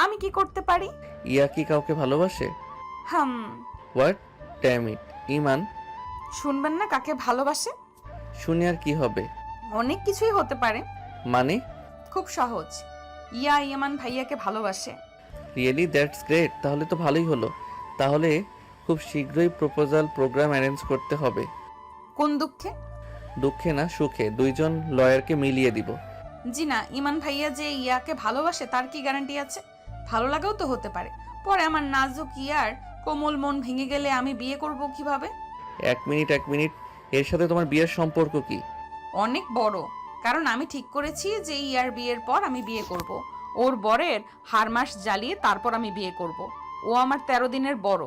আমি কি করতে পারি? ইয়া কি কাউকে ভালোবাসে? হাম। হোয়াট? Damn it. ইমান, শুনবেন না কাকে ভালোবাসে? শুনে আর কি হবে? অনেক কিছুই হতে পারে। মানে? খুব সহজ। ইয়া ইয়ামান ভাইয়াকে ভালোবাসে। রিয়েলি? That's great. তাহলে তো ভালোই হলো। তাহলে খুব শীঘ্রই প্রপোজাল প্রোগ্রাম অ্যারেঞ্জ করতে হবে। কোন দুঃখে? দুঃখে না, সুখে। দুইজন লয়ারকে মিলিয়ে দিব। জি না, ইমান ভাইয়া যে ইয়াকে ভালোবাসে তার কি গ্যারান্টি আছে? ভালো লাগাও তো হতে পারে। পরে আমার নাজুক ইয়ার কোমল মন ভেঙে গেলে আমি বিয়ে করব কিভাবে? এক মিনিট, এক মিনিট। এর সাথে তোমার বিয়ের সম্পর্ক কি? অনেক বড়। কারণ আমি ঠিক করেছি যে ইয়ার বিয়ের পর আমি বিয়ে করব। ওর বরের হারমাস জ্বালিয়ে তারপর আমি বিয়ে করব। ও আমার 13 দিনের বড়।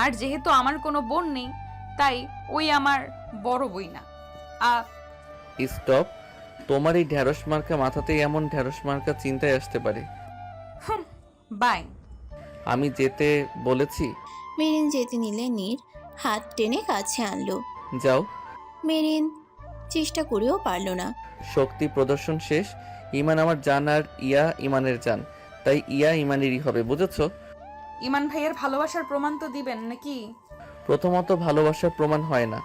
আর যেহেতু আমার কোনো বোন নেই, তাই ওই আমার বড় বই না। আ স্টপ। তোমার এই ঢ্যাঁড়স মার্কা মাথাতেই এমন ঢ্যাঁড়স মার্কা চিন্তায় আসতে পারে। বাই। আমি যেতে বলেছি। মেরিন যেতে নিলে নীর হাত টেনে কাছে আনলো। যাও। মেরিন চেষ্টা করেও পারল না। শক্তি প্রদর্শন শেষ। ইমান আমার জান আর ইয়া ইমানের জান, তাই ইয়া ইমানেরই হবে, বুঝেছো? ইমান ভাইয়ের ভালোবাসার প্রমাণ তো দিবেন নাকি? প্রথমত ভালোবাসার প্রমাণ হয় না,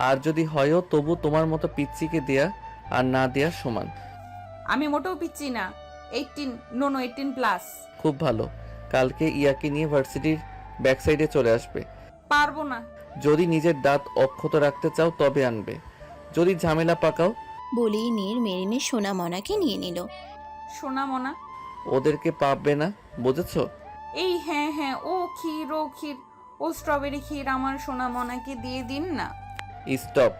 আর যদি হয়ও তবু তোমার মতো পিচ্চিকে দেয়া আর না দেয়া সমান। আমি মোটেও পিচ্ছি না। 18, নো 18+। খুব ভালো। কালকে ইয়াকে নিয়ে ভার্সিটির ব্যাক সাইডে চলে আসবে। পারবো না। যদি নিজের দাঁত অক্ষত রাখতে চাও তবে আনবে, যদি ঝামেলা পাকাও। বলেই নীর মেরিনের সোনা মনাকে নিয়ে নিল। সোনা মনা? ওদেরকে পাবে না, বুঝেছো? এই হ্যাঁ হ্যাঁ, ও ক্ষীর, ও ক্ষীর, ও স্ট্রবেরি ক্ষীর আমার সোনা মনাকে দিয়ে দিন না। স্টপ।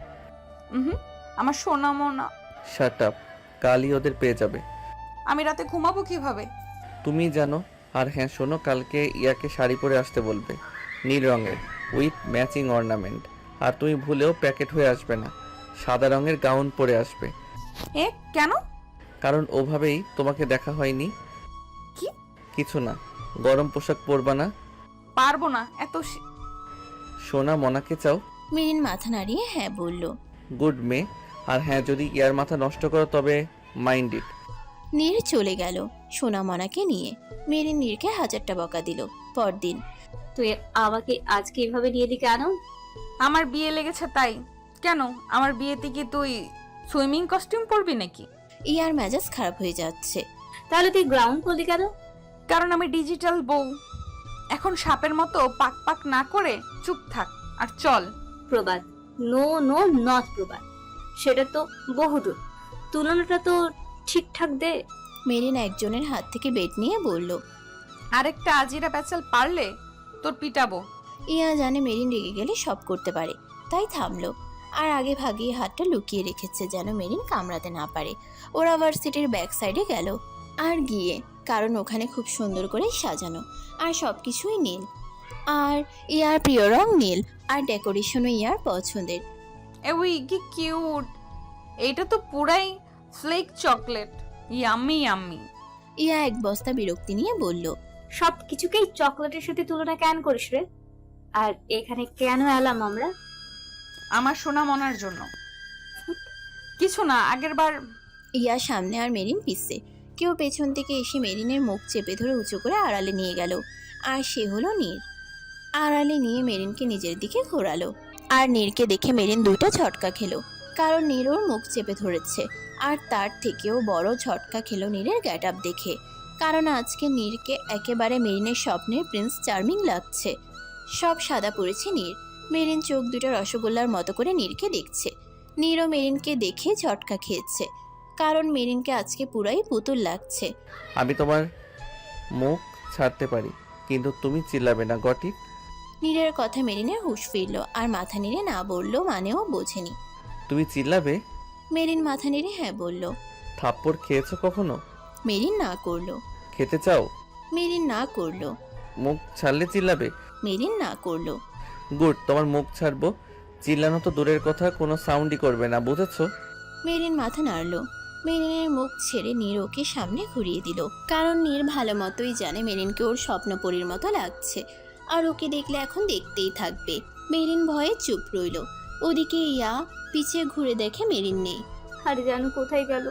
আমার সোনা মনা। Shut up. কালই ওদের পেয়ে যাবে। আমি রাতে ঘুমাবো কিভাবে? তুমি জানো। আর হ্যাঁ শোনো, কালকে ইয়াকে শাড়ি পরে আসতে বলবে, নীল রঙের উইথ ম্যাচিং অর্নামেন্ট। আর তুমি ভুলেও প্যাকেট হয়ে আসবে না, সাদা রঙের গাউন পরে আসবে। এ কেন? কারণ ওভাবেই তোমাকে দেখা হয়নি। কি? কিছু না। গরম পোশাক পরবা না। পারবো না এত সোনা মনাকে চাও? মেরিন মাথা নাড়িয়ে হ্যাঁ বলল। গুড মে। আর হ্যাঁ, যদি ইয়ার মাথা নষ্ট করো তবে মাইন্ড ইট। নীর চলে গেল সোনা মনাকে নিয়ে। মেরিন নীরকে 1000টা বকা দিল। পরদিন তুই আমাকে আজকে এভাবে নিয়ে এলি কেন? আমার বিয়ে লেগেছে তাই। কেন, আমার বিয়েতে কি তুই সুইমিং কস্টিউম পরবি নাকি? ইয়ার মেজাজ খারাপ হয়ে যাচ্ছে। তাহলে তুই গ্রাউন্ড করলি কেন? কারণ আমি ডিজিটাল বউ। এখন সাপের মতো পাক পাক না করে চুপ থাক আর চল। প্রবাদ। নো নো, নট প্রবাদ। সেটা তো বহুদূর। তুলনাটা তো ঠিকঠাক দে। মেরিন একজনের হাত থেকে বেড নিয়ে বলল। আরেকটা আজিরা প্যাচাল পারলে তোর পিটাবো। ইয়া জানে মেরিন রেগে গেলে সব করতে পারে, তাই থামলো। আর আগে ভাগিয়ে হাতটা লুকিয়ে রেখেছে যেন মেরিন কামড়াতে না পারে। ওরা ভার্সিটির ব্যাক সাইডে গেল। আর গিয়ে কারণ ওখানে খুব সুন্দর করে সাজানো, আর সব কিছুই নীল। আর ইয়ার প্রিয় রং নীল, আর ডেকোরেশনও ইয়ার পছন্দের। এ উই কি কিউট। এইটা তো পুরাই ফ্লেক চকলেট। Yummy yummy. ইয়া এক বস্তা বিরক্তি নিয়ে বলল। সব কিছুকেই চকলেটের সাথে তুলনা কেন করিস রে? আর এখানে কেন এলাম আমরা? আমার সোনা মনার জন্য। কিছু না, আগের বার। ইয়া সামনে আর মেরিন পিছে। কেউ পেছন থেকে এসে মেরিনের মুখ চেপে ধরে উঁচু করে আড়ালে নিয়ে গেল। আর সে হলো নীর। আড়ালে নিয়ে মেরিনকে নিজের দিকে ঘোরালো। আর নীরকে দেখে মেরিন দুইটা ঝটকা খেলো, কারণ নীর ওর মুখ চেপে ধরেছে। আর তার থেকেও বড় ঝটকা খেলো নীরের গেট আপ দেখে, কারণ আজকে নীরকে একেবারে মেরিনের স্বপ্নের প্রিন্স চার্মিং লাগছে। সব সাদা পড়েছে নীর। মেরিন চোখ দুটো রসগোল্লার মতো করে নীরকে দেখছে। নীরও মেরিনকে দেখে ঝটকা খেয়েছে, কারণ মেরিনকে আজকে পুরাই পুতুল লাগছে। আমি তোমার মুখ ছাড়তে পারি, কিন্তু তুমি চিল্লাবে না, গটি। নীরের কথা মেরিনের হুঁশ ফিরল, আর মাথা নেড়ে না বললো মানেও বোঝেনি। তুমি চিল্লাবে? মেরিন মাথা নেড়ে হ্যাঁ বলল। থাপ্পড় খেয়েছো কখনো? মেরিন না করলো। খেতে চাও? মেরিন না করলো। মুখ ছাড়লে চিল্লাবে? মেরিন না করলো। গুড, তোমার মুখ ছাড়বো। চিল্লানো তো দূরের কথা, কোনো সাউন্ডই করবে না, বুঝেছো? মেরিন মাথা নাড়লো। মেরিনের মুখ ছেড়ে নীর ওকে সামনে ঘুরিয়ে দিল, কারণ নীর ভালো মতোই জানে মেরিনকে ওর স্বপ্নপরীর মতো লাগছে, আর ওকে দেখলে এখন দেখতেই থাকবে। মেরিন ভয়ে চুপ রইল। ওদিকে ইয়া পিছে ঘুরে দেখে মেরিন নেই। আরে জানু কোথায় গেল?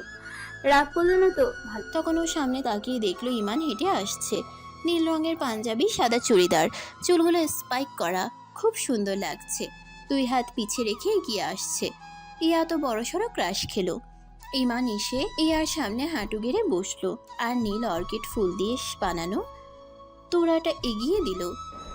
রাগ করলে না তো ভালো। তখন ও সামনে তাকিয়ে দেখলো ইমান হেঁটে আসছে। নীল রঙের পাঞ্জাবি, সাদা চুড়িদার, চুলগুলো স্পাইক করা, খুব সুন্দর লাগছে। 2 হাত পিছে রেখে এগিয়ে আসছে। ইয়া তো বড়সড় ক্রাশ খেলো। ইমান এসে ইয়ার সামনে হাঁটু গেড়ে বসলো আর নীল অর্কিড ফুল দিয়ে বানানো তোড়াটা এগিয়ে দিল।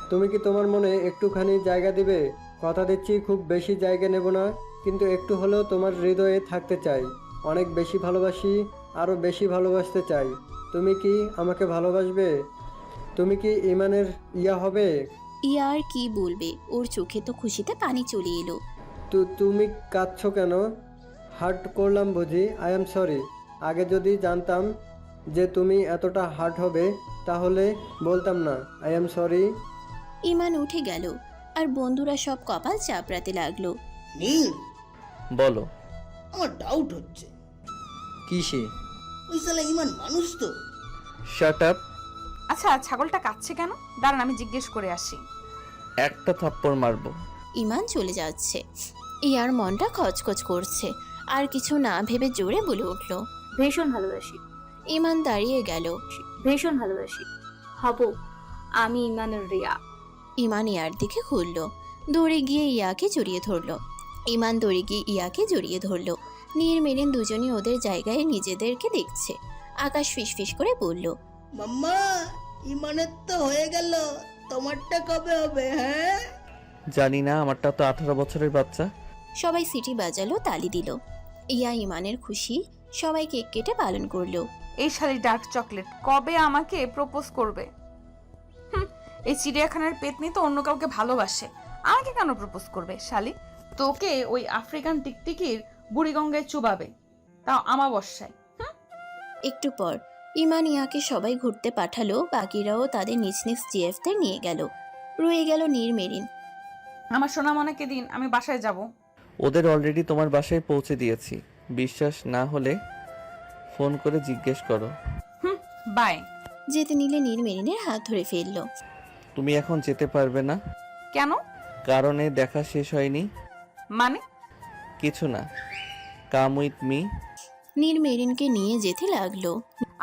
তুমি কি তোমার মনে একটুখানি জায়গা দিবে? কথা দিচ্ছি খুব বেশি জায়গা নেব না, কিন্তু একটু হলেও তোমার হৃদয়ে থাকতে চাই। অনেক বেশি ভালোবাসি, আরও বেশি ভালোবাসতে চাই। তুমি কি আমাকে ভালোবাসবে? তুমি কি ইমানের ইয়া হবে? ইয়া আর কি বলবে, ওর চোখে তো খুশিতে পানি চলে এলো। তুমি কাঁদছো কেন? হার্ট করলাম বুঝি? I am sorry. আগে যদি জানতাম যে তুমি এতটা হার্ট হবে তাহলে বলতাম না। I am sorry. ইমান উঠে গেল আর বন্ধুরা সব কপাল চাপড়াতে লাগলো। নীল, বলো। আমার ডাউট হচ্ছে, কিসে? ওই শালা ইমান মানুষ তো? Shut up. আচ্ছা, ছাগলটা কাচ্ছে কেন? দাঁড়ান, আমি জিজ্ঞেস করে আসি। একটা থাপ্পড় মারবো। ইমান চলে যাচ্ছে। ইয়ার মনটা খচখচ করছে, আর কিছু না ভেবে জোরে বলে উঠল। ভীষণ ভালোবাসি, ইমান দাঁড়িয়ে গেল। ভীষণ ভালোবাসি। হব আমি ইমানের রিয়া। ইমান ইয়ার দিকে ঘুরল, দৌড়ে গিয়ে ইয়াকে জড়িয়ে ধরল। ইমান দৌড়ে গিয়ে ইয়াকে জড়িয়ে ধরল। নীর মেরিন দুজনই ওদের জায়গায় নিজেদেরকে দেখছে। আকাশ ফিসফিস করে বলল, মাম্মা, ইমানের তো হয়ে গেল, তোমারটা কবে হবে? হ্যাঁ, জানি না, আমারটা তো 18 বছরের বাচ্চা। সবাই সিটি বাজালো, তালি দিল। ইয়া ইমানের খুশি, সবাই কেক কেটে পালন করলো। এই শালি ডার্ক চকলেট কবে আমাকে প্রপোজ করবে? এই চিড়িয়াখানার পেতনি তো অন্য কাউকে ভালোবাসে, আমাকে কেন প্রপোজ করবে? শালি তোকে ওই আফ্রিকান টিকটিকির বুড়িগঙ্গায় চুবাবে, তাও আমাবস্যায়। একটু পর ইমান ইয়াকে সবাই ঘুরতে পাঠালো, বাকিরাও তাদের নিজ নিজ জিএফতে নিয়ে গেল। রয়ে গেল নীর মেরিন। আমার সোনামনাকে দিন, আমি বাসায় যাব। ওদের অলরেডি তোমার বাসায় পৌঁছে দিয়েছি। বিশ্বাস না হলে ফোন করে জিজ্ঞেস করো। বাই। যেতে নিলে নীর মেরিনের হাত ধরে ফেললো। তুমি এখন যেতে পারবে না, কেন? কারণে দেখা শেষ হয়নি। মানে? কিছু না, কাম উইথ মি। নীর মেরিনকে নিয়ে যেতে লাগলো।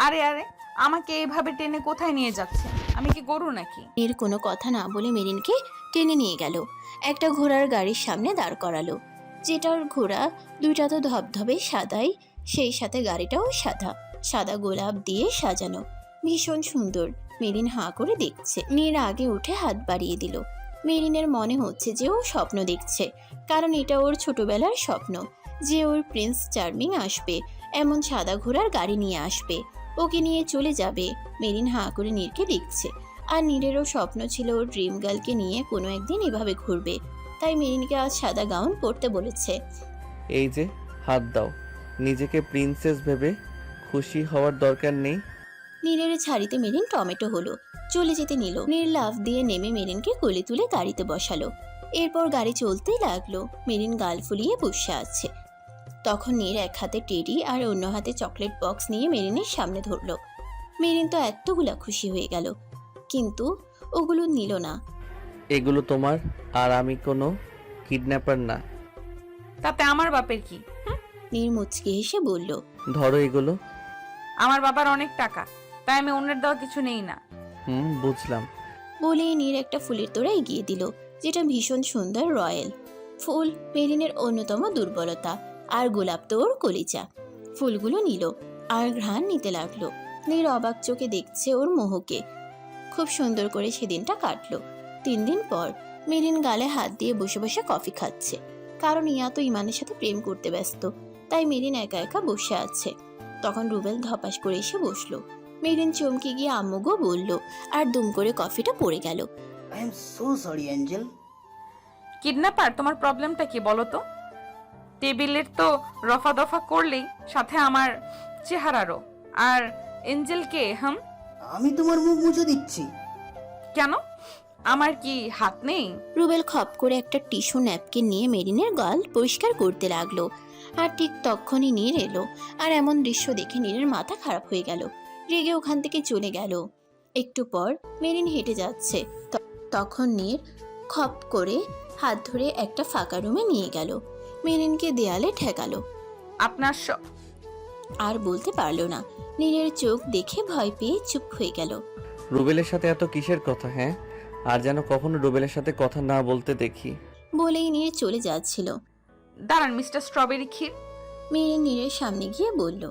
আরে আরে, আমাকে এইভাবে টেনে কোথায় নিয়ে যাচ্ছে? আমি কি গরু নাকি? নীর কোনো কথা না বলে মেরিনকে টেনে নিয়ে গেল। একটা ঘোড়ার গাড়ির সামনে দাঁড় করালো। যেটার ঘোড়া দুইটা তো ধবধবে সাদাই, সেই সাথে গাড়িটাও সাদা, সাদা গোলাপ দিয়ে সাজানো, ভীষণ সুন্দর। মেরিন হাঁ করে দেখছে। নীর আগে উঠে হাত বাড়িয়ে দিল। মেরিনের মনে হচ্ছে যে ও স্বপ্ন দেখছে, কারণ এটা ওর ছোটবেলার স্বপ্ন যে ওর প্রিন্স চার্মিং আসবে, এমন সাদা ঘোড়ার গাড়ি নিয়ে আসবে, ওকে নিয়ে চলে যাবে। মেরিন হাঁ করে নীরকে দেখছে। আর নীরেরও স্বপ্ন ছিল ওর ড্রিম গার্লকে নিয়ে কোনো একদিন এভাবে ঘুরবে, তাই মেরিনকে আজ সাদা গাউন পরতে বলেছে। এই যে হাত দাও, নিজেকে প্রিন্সেস ভেবে খুশি হওয়ার দরকার নেই। নীরের ছাড়িতে মেরিন টমেটো হলো, চলে যেতে নিল। নীর লাফ দিয়ে নেমে মেরিনকে কোলে তুলে গাড়িতে বসালো। এরপর গাড়ি চলতেই লাগলো। মেরিন গাল ফুলিয়ে বসে আছে। তখন নীর এক হাতে টেডি আর অন্য হাতে চকলেট বক্স নিয়ে মেরিনের সামনে ধরলো। মেরিন তো এতগুলা খুশি হয়ে গেল, কিন্তু ওগুলো নিল না। এগুলো তোমার, আর আমি কোনো কিডন্যাপার না। তাতে আমার বাপের কি? নীর মুচকি হেসে বলল, ধরো এগুলো। আমার বাবার অনেক টাকা, তাই আমি অন্যের দেওয়া কিছু নেই না। বুঝলাম। বলেই নীর একটা ফুলের তোড়া এগিয়ে দিল, যেটা ভীষণ সুন্দর রয়্যাল ফুল। মেরিনের অন্যতম দুর্বলতা, আর গোলাপ তো ওর কলিজা। ফুলগুলো নিল আর ঘ্রাণ নিতে লাগলো। নীর অবাক চোখে দেখছে ওর মোহকে। খুব সুন্দর করে সেদিনটা কাটলো। 3 দিন পর মেরিন গালে হাত দিয়ে বসে বসে কফি খাচ্ছে, কারণ ইয়া তো ইমানের সাথে প্রেম করতে ব্যস্ত, তাই মেরিন একা একা বসে আছে। তখন রুবেল ধপাস করে এসে বসলো। মেরিন চমকে গিয়ে আম্মুগো বলল, আর দুম করে কফিটা পড়ে গেল। I am so sorry Angel. Kidnapper, তোমার প্রবলেমটা কি বলো তো? টেবিলের তো রফা দফা করলেই, সাথে আমার চেহারারও। আর এঞ্জেলকে আমি তোমার মুখ মুছে দিচ্ছি। কেন? আমার কি হাত নেই? রুবেল খপ করে একটা টিস্যু ন্যাপকিন নিয়ে মেরিনের গাল পরিষ্কার করতে লাগলো। আর ঠিক তখনই নীর এলো। আর এমন দৃশ্য দেখে নীরের মাথা খারাপ হয়ে গেল, রেগে ওখান থেকে চলে গেল। একটু পর মেরিন হেঁটে যাচ্ছে, তখন নীর খপ করে হাত ধরে একটা ফাঁকা রুমে নিয়ে গেল। মেরিনকে দেয়ালে ঠেকালো। আপনার আর বলতে পারল না। নীরের চোখ দেখে ভয় পেয়ে চুপ হয়ে গেল। রুবেলের সাথে এত কিসের কথা? হ্যাঁ, আর যেন কখনো রুবেলের সাথে কথা না বলতে দেখি। বলেই নীর চলে যাচ্ছিল। দাঁড়ান মিস্টার স্ট্রবেরি ক্ষীর, মেরিন নীরের সামনে গিয়ে বলল।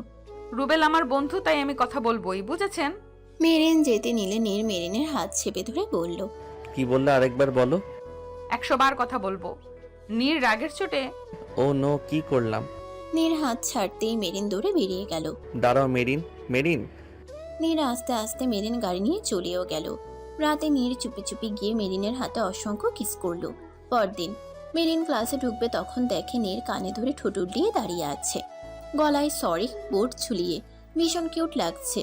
রুবেল আমার বন্ধু, তাই আমি কথা বলবোই, বুঝেছেন? মেরিন যেতে নিলে নীর মেরিনের হাত চেপে ধরে বলল। কি বললে আরেকবার বলো। 100 বার কথা বলবো। নীর রাগের চোটে ও নো, কি করলাম? নীর হাত ছাড়তেই মেরিন দৌড়ে বেরিয়ে গেল। দাঁড়াও মেরিন, মেরিন। নীর আস্তে আস্তে মেরিন গাড়ি নিয়ে চলেও গেল। রাতে নীর চুপি চুপি গিয়ে মেরিনের হাতে অসংখ্য কিস করলো। পরদিন মেরিন ক্লাসে ঢুকবে তখন দেখে নীর কানে ধরে ঠোঁট উল্টিয়ে দাঁড়িয়ে আছে, গলায় সরি বোর্ড ঝুলিয়ে। ভীষণ কিউট লাগছে।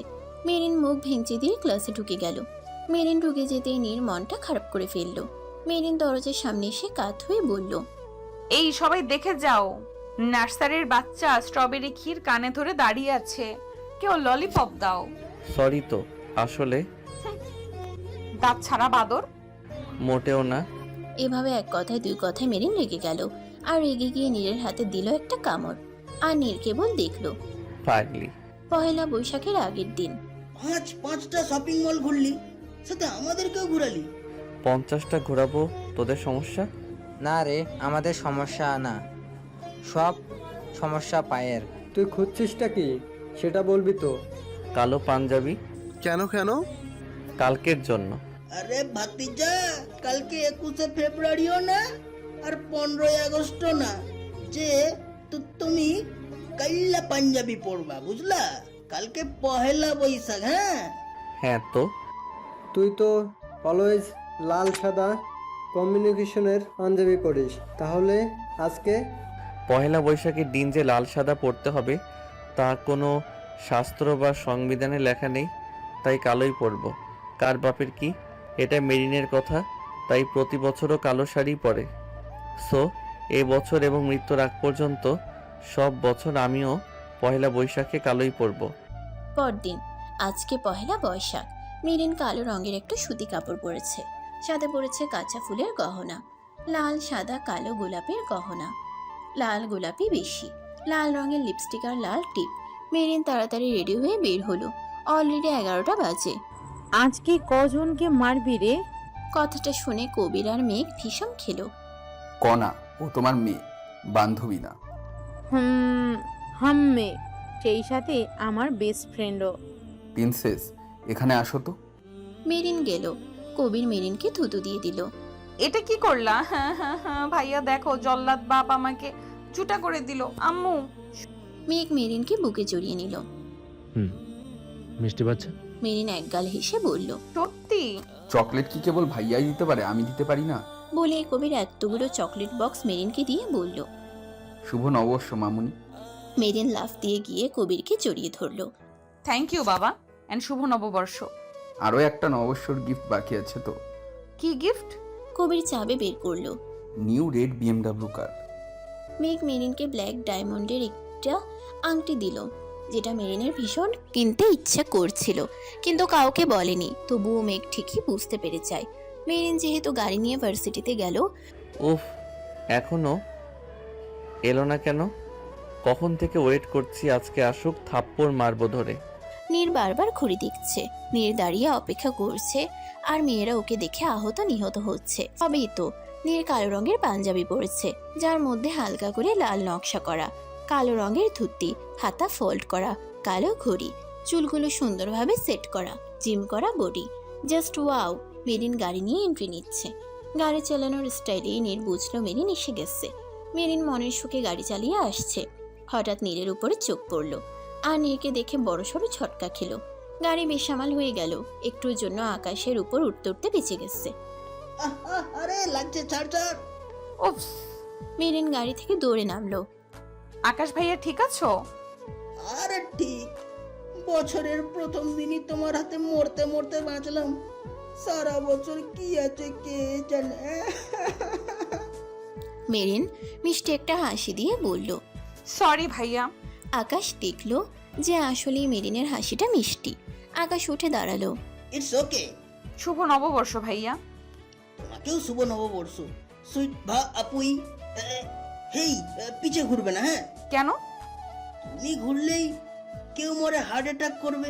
মেরিন মুখ ভেঙচি দিয়ে ক্লাসে ঢুকে গেল। মেরিন ঢুকে যেতেই নীর মনটা খারাপ করে ফেলল। মেরিন দরজার সামনে এসে কাত হয়ে বলল। এই সবাই দেখে যাও, নার্সারির বাচ্চা স্ট্রবেরি ক্ষীর কানে ধরে দাঁড়িয়ে আছে, কেউ ললিপপ দাও। সরি তো, আসলে দাঁত ছাড়া বাদর। মোটেও না। এভাবে এক কথায় দুই কথায় মেরিন রেগে গেল, আর রেগে গিয়ে নীরের হাতে দিল একটা কামড়। আর নীর কেবল দেখল। পাগলি। পহেলা বৈশাখের আগের দিন। আজ 5টা শপিং মল ঘুরলি, সাথে আমাদেরকেও ঘুরালি। 50টা ঘোরাবো, তোদের সমস্যা? না রে, আমাদের সমস্যা না, সব সমস্যা পায়ের। তুই খুঁজছিসটা কি সেটা বলবি তো? কালো পাঞ্জাবি। কেন কেন? কালকের জন্য। আরে ভাতিজা, কালকে 21শে ফেব্রুয়ারিও না আর 15ই আগস্টও না, যে তুমি কাল্লা পাঞ্জাবি পরবা, বুঝলা? কালকে পহেলা বৈশাখ। হ্যাঁ হ্যাঁ তো তুই তো অলওয়েজ লাল সাদা কমিউনিকেশনের পাঞ্জাবি পরিস, তাহলে আজকে? পহেলা বৈশাখের দিন যে লাল সাদা পরতে হবে তা কোনো শাস্ত্র বা সংবিধানে লেখা নেই, তাই কালোই পরব। কার বাপের কি? এটা মেরিনের কথা, তাই প্রতি বছরও কালো শাড়ি পরে। সো এই বছর এবং মৃত্যুর আগ পর্যন্ত সব বছর আমিও পহেলা বৈশাখে কালোই পরব। পরদিন আজকে পহেলা বৈশাখ। মেরিন কালো রঙের একটা সুতি কাপড় পরেছে, সাথে পরেছে কাঁচা ফুলের গহনা, লাল সাদা কালো গোলাপের গহনা, লাল গোলাপি বেশি, লাল রঙের লিপস্টিক আর লাল টিপ। মেরিন তাড়াতাড়ি রেডি হয়ে বের হলো। অলরেডি 11টা বাজে। আজকে কজনকে মারবি রে? কথাটা শুনে কবির আর মেঘ ভীষণ খেলো। কণা, ও তোমার মেয়ে, বান্ধবী না। হাম্মে, সেই সাথে আমার বেস্ট ফ্রেন্ডও। প্রিন্সেস, এখানে আসো তো। মেরিন গেল। কবির মেরিনকে থুতু দিয়ে দিল। এটা কি করলা? হ্যাঁ হ্যাঁ হ্যাঁ ভাইয়া, দেখো জল্লাদ বাপ আমাকে চুটা করে দিল। আম্মু। মেঘ মেরিনকে বুকে জড়িয়ে নিল। মিষ্টি বাচ্চা। মেরিন একগাল হেসে বলল। সত্যি? চকলেট কি কেবল ভাইয়াই দিতে পারে, আমি দিতে পারি না? বলে কবির এতগুলো চকলেট বক্স মেরিনকে দিয়ে বলল। শুভ নববর্ষ মামুনি। মেরিন লাফ দিয়ে গিয়ে কবিরকে জড়িয়ে ধরল। থ্যাংক ইউ বাবা, এন্ড শুভ নববর্ষ। আরও একটা নববর্ষর গিফট বাকি আছে তো। কি গিফট? কবির চাবি বের করলো। নিউ রেড BMW কার। মেঘ মেরিনকে ব্ল্যাক ডায়মন্ডের একটা আংটি দিল, যেটা মেরিনের ভীষণ কিনতে ইচ্ছা করছিল, কিন্তু কাউকে বলেনি। তবুও মেঘ ঠিকই বুঝতে পেরে যায়। মেরিন যেহেতু গাড়ি নিয়ে ভার্সিটিতে গেল। উফ, এখনো এলো না কেন? কখন থেকে ওয়েট করছি আজকে আসুক, থাপ্পড় মারবো ধরে। নীর বারবার ঘড়ি দেখছে। নীর দাঁড়িয়ে অপেক্ষা করছে, আর মেয়েরা ওকে দেখে আহত নিহত হচ্ছে। তবেই তো নীর কালো রঙের পাঞ্জাবি পরেছে, যার মধ্যে হালকা করে লাল নকশা করা, কালো রঙের ধুতি, হাতা ফোল্ড করা, কালো ঘড়ি, চুলগুলো সুন্দরভাবে সেট করা, জিম করা বডি। Just wow. মেরিন গাড়ি নিয়ে এন্ট্রি নিচ্ছে। গাড়ি চালানোর স্টাইলেই নীর বুঝলো মেরিন এসে গেছে। মেরিন মনের সুখে গাড়ি চালিয়ে আসছে। হঠাৎ নীরের উপরে চোখ পড়লো, আর নীরকে দেখে বড়সড় ছটকা খেলো। গাড়ি বেসামাল হয়ে গেল। একটুর জন্য আকাশের উপর উঠতে উঠতে বেঁচে গেছে। আরে লাগছে, ছাড় ছাড়। উফস। মেরিন গাড়ি থেকে দৌড়ে নামলো। আকাশ ভাইয়া ঠিক আছো? আরে ঠিক, বছরের প্রথম দিনই তোমার হাতে মরতে মরতে বাঁচলাম। সারা বছর কি আছে কে জানে। মেরিন মিষ্টি একটা হাসি দিয়ে বলল। সরি ভাইয়া। আকাশ দেখলো যে আসলেই মেরিনের হাসিটা মিষ্টি। আকাশ উঠে দাঁড়ালো। It's okay. শুভ নববর্ষ ভাইয়া। তোমাকেও শুভ নববর্ষ সুইট ভা আপুই। হেই, পিছে ঘুরবে না হ্যাঁ? কেন? তুমি ঘুরলেই কেউ মরে হার্ট অ্যাটাক করবে,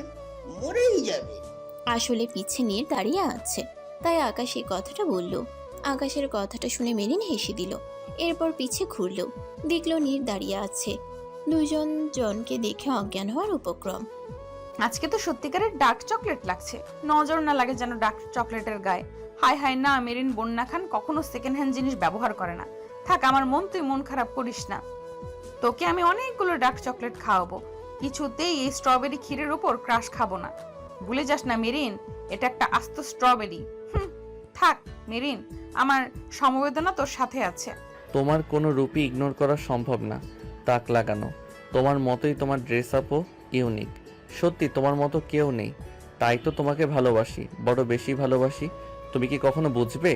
মরেই যাবে। আসলে পিছে নীর দাঁড়িয়ে আছে, তাই আকাশ এই কথাটা বলল। আকাশের কথাটা শুনে মেরিন হেসে দিল। এরপর পিছে ঘুরল, দেখলো নীর দাঁড়িয়ে আছে। দুজন জনকে দেখে অজ্ঞান হওয়ার উপক্রম। আজকে তো সত্যিকারের ডার্ক চকলেট লাগছে, নজর না লাগে যেন ডার্ক চকলেটের গায়ে। হাই হাই না, মেরিন বন্যা খান কখনো সেকেন্ড হ্যান্ড জিনিস ব্যবহার করে না। থাক আমার মন, তুই মন খারাপ করিস না। তোকে আমি অনেকগুলো ডার্ক চকলেট খাওয়াবো, কিছুতেই এই স্ট্রবেরি ক্ষীরের উপর ক্রাশ খাবো না। ভুলে যাস না মেরিন, এটা একটা আস্ত স্ট্রবেরি। থাক মেরিন, আমার সমবেদনা তোর সাথে আছে। তোমার কোনো রূপই ইগনোর করা সম্ভব না। তাক লাগানো তোমার মতোই, তোমার ড্রেস আপও ইউনিক। সত্যি তোমার মতো কেউ নেই, তাই তো তোমাকে ভালোবাসি, বড় বেশি ভালোবাসি। তুমি কি কখনো বুঝবে?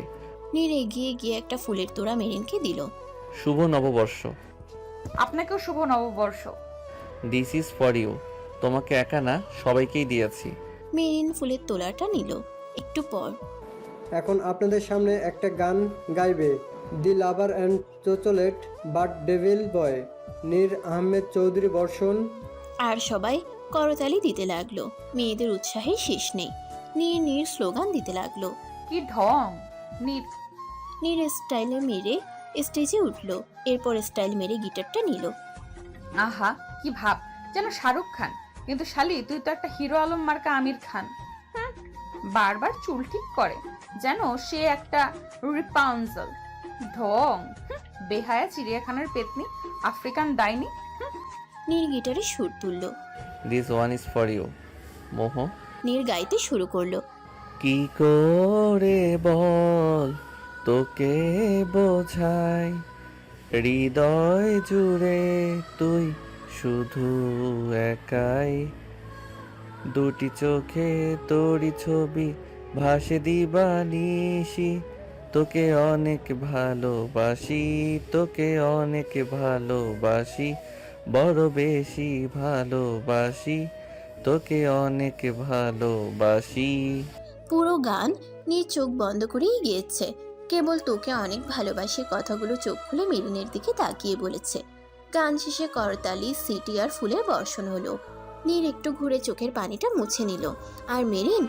নীর এগিয়ে গিয়ে একটা ফুলের তোড়া মেরিনকে দিল। শুভ নববর্ষ। আপনাকেও শুভ নববর্ষ। This is for you. তোমাকে একা না, সবাইকেই দিয়েছি। মেরিন ফুলের তোড়াটা নিল। একটু পর এখন আপনাদের সামনে একটা গান গাইবে দি লাভার অ্যান্ড চোচলেট বাট ডেভিল বয়, নীর আহমেদ চৌধুরী বর্ষণ। আর সবাই করতালি দিতে লাগলো। মেয়েদের উৎসাহে শেষ নেই। নীর নীর স্লোগান দিতে লাগলো। কি ঢং! নীর নীর স্টাইলে মেরে স্টেজে উঠলো। এরপর স্টাইল মেরে গিটারটা নিল। আহা কি ভাব, যেন শাহরুখ খান, কিন্তু শালি তুই তো একটা হিরো আলম মার্কা আমির খান। বারবার চুল ঠিক করে যেন সে একটা রিপাউন্সেল। ঢং! বেহায়া চিড়িয়াখানার পেতনি, আফ্রিকান ডাইনি। নীর গিটারে সুর তুলল। This one is for you. মোহ নীর গাইতে শুরু করলো। কি করে বল তোকে বোঝাই, হৃদয় জুড়ে তুই শুধু একাই, দুটি চোখে তোরি ছবি ভাসে দিবানিশি, তোকে অনেক ভালোবাসি, তোকে অনেক ভালোবাসি, বড় বেশি ভালোবাসি, তোকে অনেক ভালোবাসি। পুরো গান নীর চোখ বন্ধ করেই গিয়েছে। কেবল তোকে অনেক ভালোবাসি কথাগুলো চোখ খুলে মেরিনের দিকে তাকিয়ে বলেছে। গান শেষে করতালি, সিটি আর ফুলের বর্ষণ হলো। নীর একটু ঘুরে চোখের পানিটা মুছে নিল। আর মেরিন,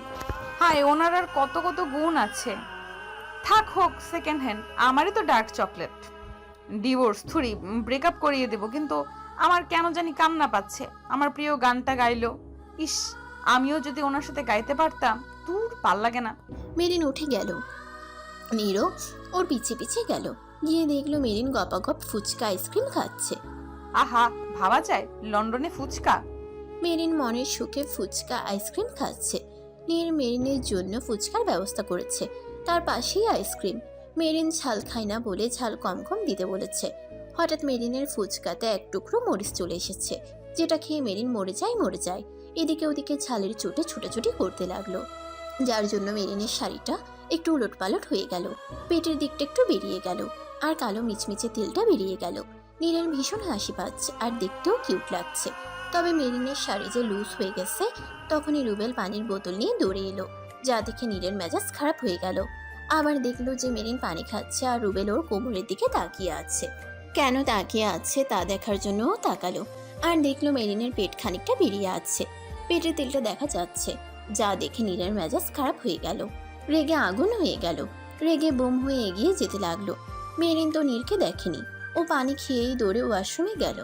হায়, ওনার আর কত কত গুণ আছে। থাক হোক সেকেন্ড হ্যান্ড, আমারই তো ডার্ক চকলেট। ডিভোর্স থুরি, ব্রেকআপ করিয়ে দেব, কিন্তু আমার কেন জানি কান্না পাচ্ছে। আমার প্রিয় গানটা গাইলো। ইস, আমিও যদি ওনার সাথে গাইতে পারতাম। দূর, ভাল লাগে না। মেরিন উঠে গেল। নীরও ওর পিছে পিছে গেল। গিয়ে দেখলো মেরিন গপাগপ ফুচকা আইসক্রিম খাচ্ছে। আহা, ভাবা যায় লন্ডনে ফুচকা। মেরিন মনের সুখে ফুচকা আইসক্রিম খাচ্ছে। নীর মেরিনের জন্য ফুচকার ব্যবস্থা করেছে। তার পাশেই আইসক্রিম। মেরিন ঝাল খায় না বলে ঝাল কম কম দিতে বলেছে। হঠাৎ মেরিনের ফুচকাতে এক টুকরো মরিচ চলে এসেছে, যেটা খেয়ে মেরিন মরে যায়। এদিকে ওদিকে ঝালের চোটে ছুটাছুটি করতে লাগলো, যার জন্য মেরিনের শাড়িটা একটু উলটপালট হয়ে গেল। পেটের দিকটা একটু বেরিয়ে গেল, আর কালো মিচমিচে তেলটা বেরিয়ে গেল। নীরের ভীষণ হাসি পাচ্ছে, আর দেখতেও কিউট লাগছে। তবে মেরিনের শাড়ি যে লুজ হয়ে গেছে। তখনই রুবেল পানির বোতল নিয়ে দৌড়ে এলো, যা দেখে নীরের মেজাজ খারাপ হয়ে গেল। আবার দেখলো যে মেরিন পানি খাচ্ছে, আর রুবেল ওর কোমরের দিকে তাকিয়ে আছে। কেন তাকিয়ে আছে তা দেখার জন্য তাকালো, আর দেখলো মেরিনের পেট খানিকটা বেরিয়ে আছে। পেটের তেলটা দেখা যাচ্ছে, যা দেখে নীরের মেজাজ খারাপ হয়ে গেল। রেগে আগুন হয়ে গেল। রেগে বোম হয়ে এগিয়ে যেতে লাগলো। মেরিন তো নীরকে দেখেনি। ও পানি খেয়েই দৌড়ে ওয়াশরুমে গেল।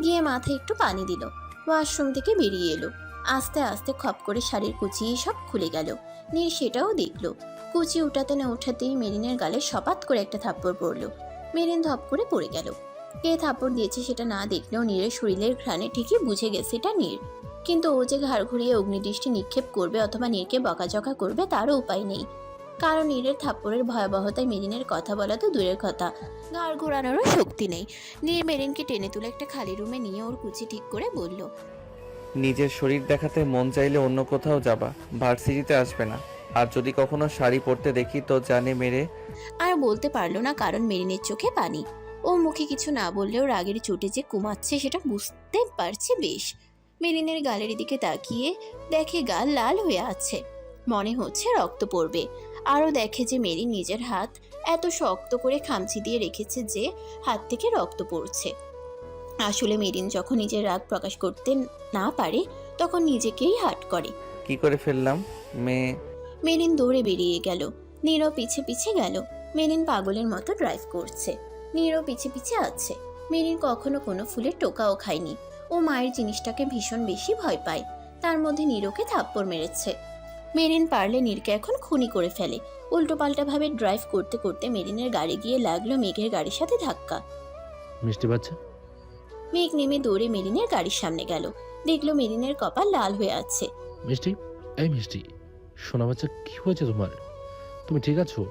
গিয়ে মাথায় একটু পানি দিল। ওয়াশরুম থেকে বেরিয়ে এলো। আস্তে আস্তে খপ করে শাড়ির কুচি সব খুলে গেল। নীর সেটাও দেখলো। কুচি উঠাতে না উঠাতেই মেরিনের গালে সপাত করে একটা থাপ্পড় পড়লো। মেরিন ধপ করে পড়ে গেল। কে থাপ্পড় দিয়েছে সেটা না দেখলেও নীরের শরীরের ঘ্রাণে ঠিকই বুঝে গেছে এটা নীর। কিন্তু ও যে ঘাড় ঘুরিয়ে অগ্নিদৃষ্টি নিক্ষেপ করবে অথবা নীরকে বকাঝকা করবে তারও উপায় নেই। কারণ নীরের থাপ্পড়ের ভয়াবহতায় মেরিনের কথা বলা তো দূরের কথা, ঘাড় ঘোরানোরও শক্তি নেই। নীর মেরিনকে টেনে তুলে একটা খালি রুমে নিয়ে ওর কুচি ঠিক করে বলল, নিজের শরীর দেখাতে মন চাইলে অন্য কোথাও যাবা, ভার্সিটিতে আসবে না। আর যদি কখনো শাড়ি পরতে দেখি তো জানে মেরে। আর বলতে পারলো না, কারণ মেরিনের চোখে পানি। ও মুখে কিছু না বললেও রাগের চোটে যে কুমাচ্ছে সেটা বুঝতে পারছে বেশ। মেরিনের গালের দিকে তাকিয়ে দেখে গাল লাল হয়ে আছে, মনে হচ্ছে রক্ত পড়বে। আরও দেখে যে মেরিন নিজের হাত এত শক্ত করে খামচি দিয়ে রেখেছে যে হাত থেকে রক্ত পড়ছে। আসলে মেরিন যখন নিজের রাগ প্রকাশ করতে না পারে তখন নিজেকেই হাট করে। কি করে ফেললাম? মেয়ে মেরিন দৌড়ে বেরিয়ে গেল। নীরও পিছে পিছে গেল। মেরিন পাগলের মতো ড্রাইভ করছে, নীরও পিছে পিছে আছে। মেরিন কখনো কোনো ফুলের টোকাও খায়নি। ও মায়ের জিনিসটাকে ভীষণ বেশি ভয় পায়। তার মধ্যে নীরকে থাপ্পড় মেরেছে। মেরিন পারলে নীরকে এখন খুনি করে ফেলে। উল্টোপাল্টা ভাবে ড্রাইভ করতে করতে মেরিনের গাড়ি গিয়ে লাগলো মেঘের গাড়ির সাথে ধাক্কা। মিষ্টি বাচ্চা, মেঘ নেমে দৌড়ে মেরিনের গাড়ির সামনে গেল। দেখলো মেরিনের কপাল লাল হয়ে আছে। মিষ্টি, এই মিষ্টি, সোনা বাচ্চা, কি হয়েছে তোমার? তুমি ঠিক আছো?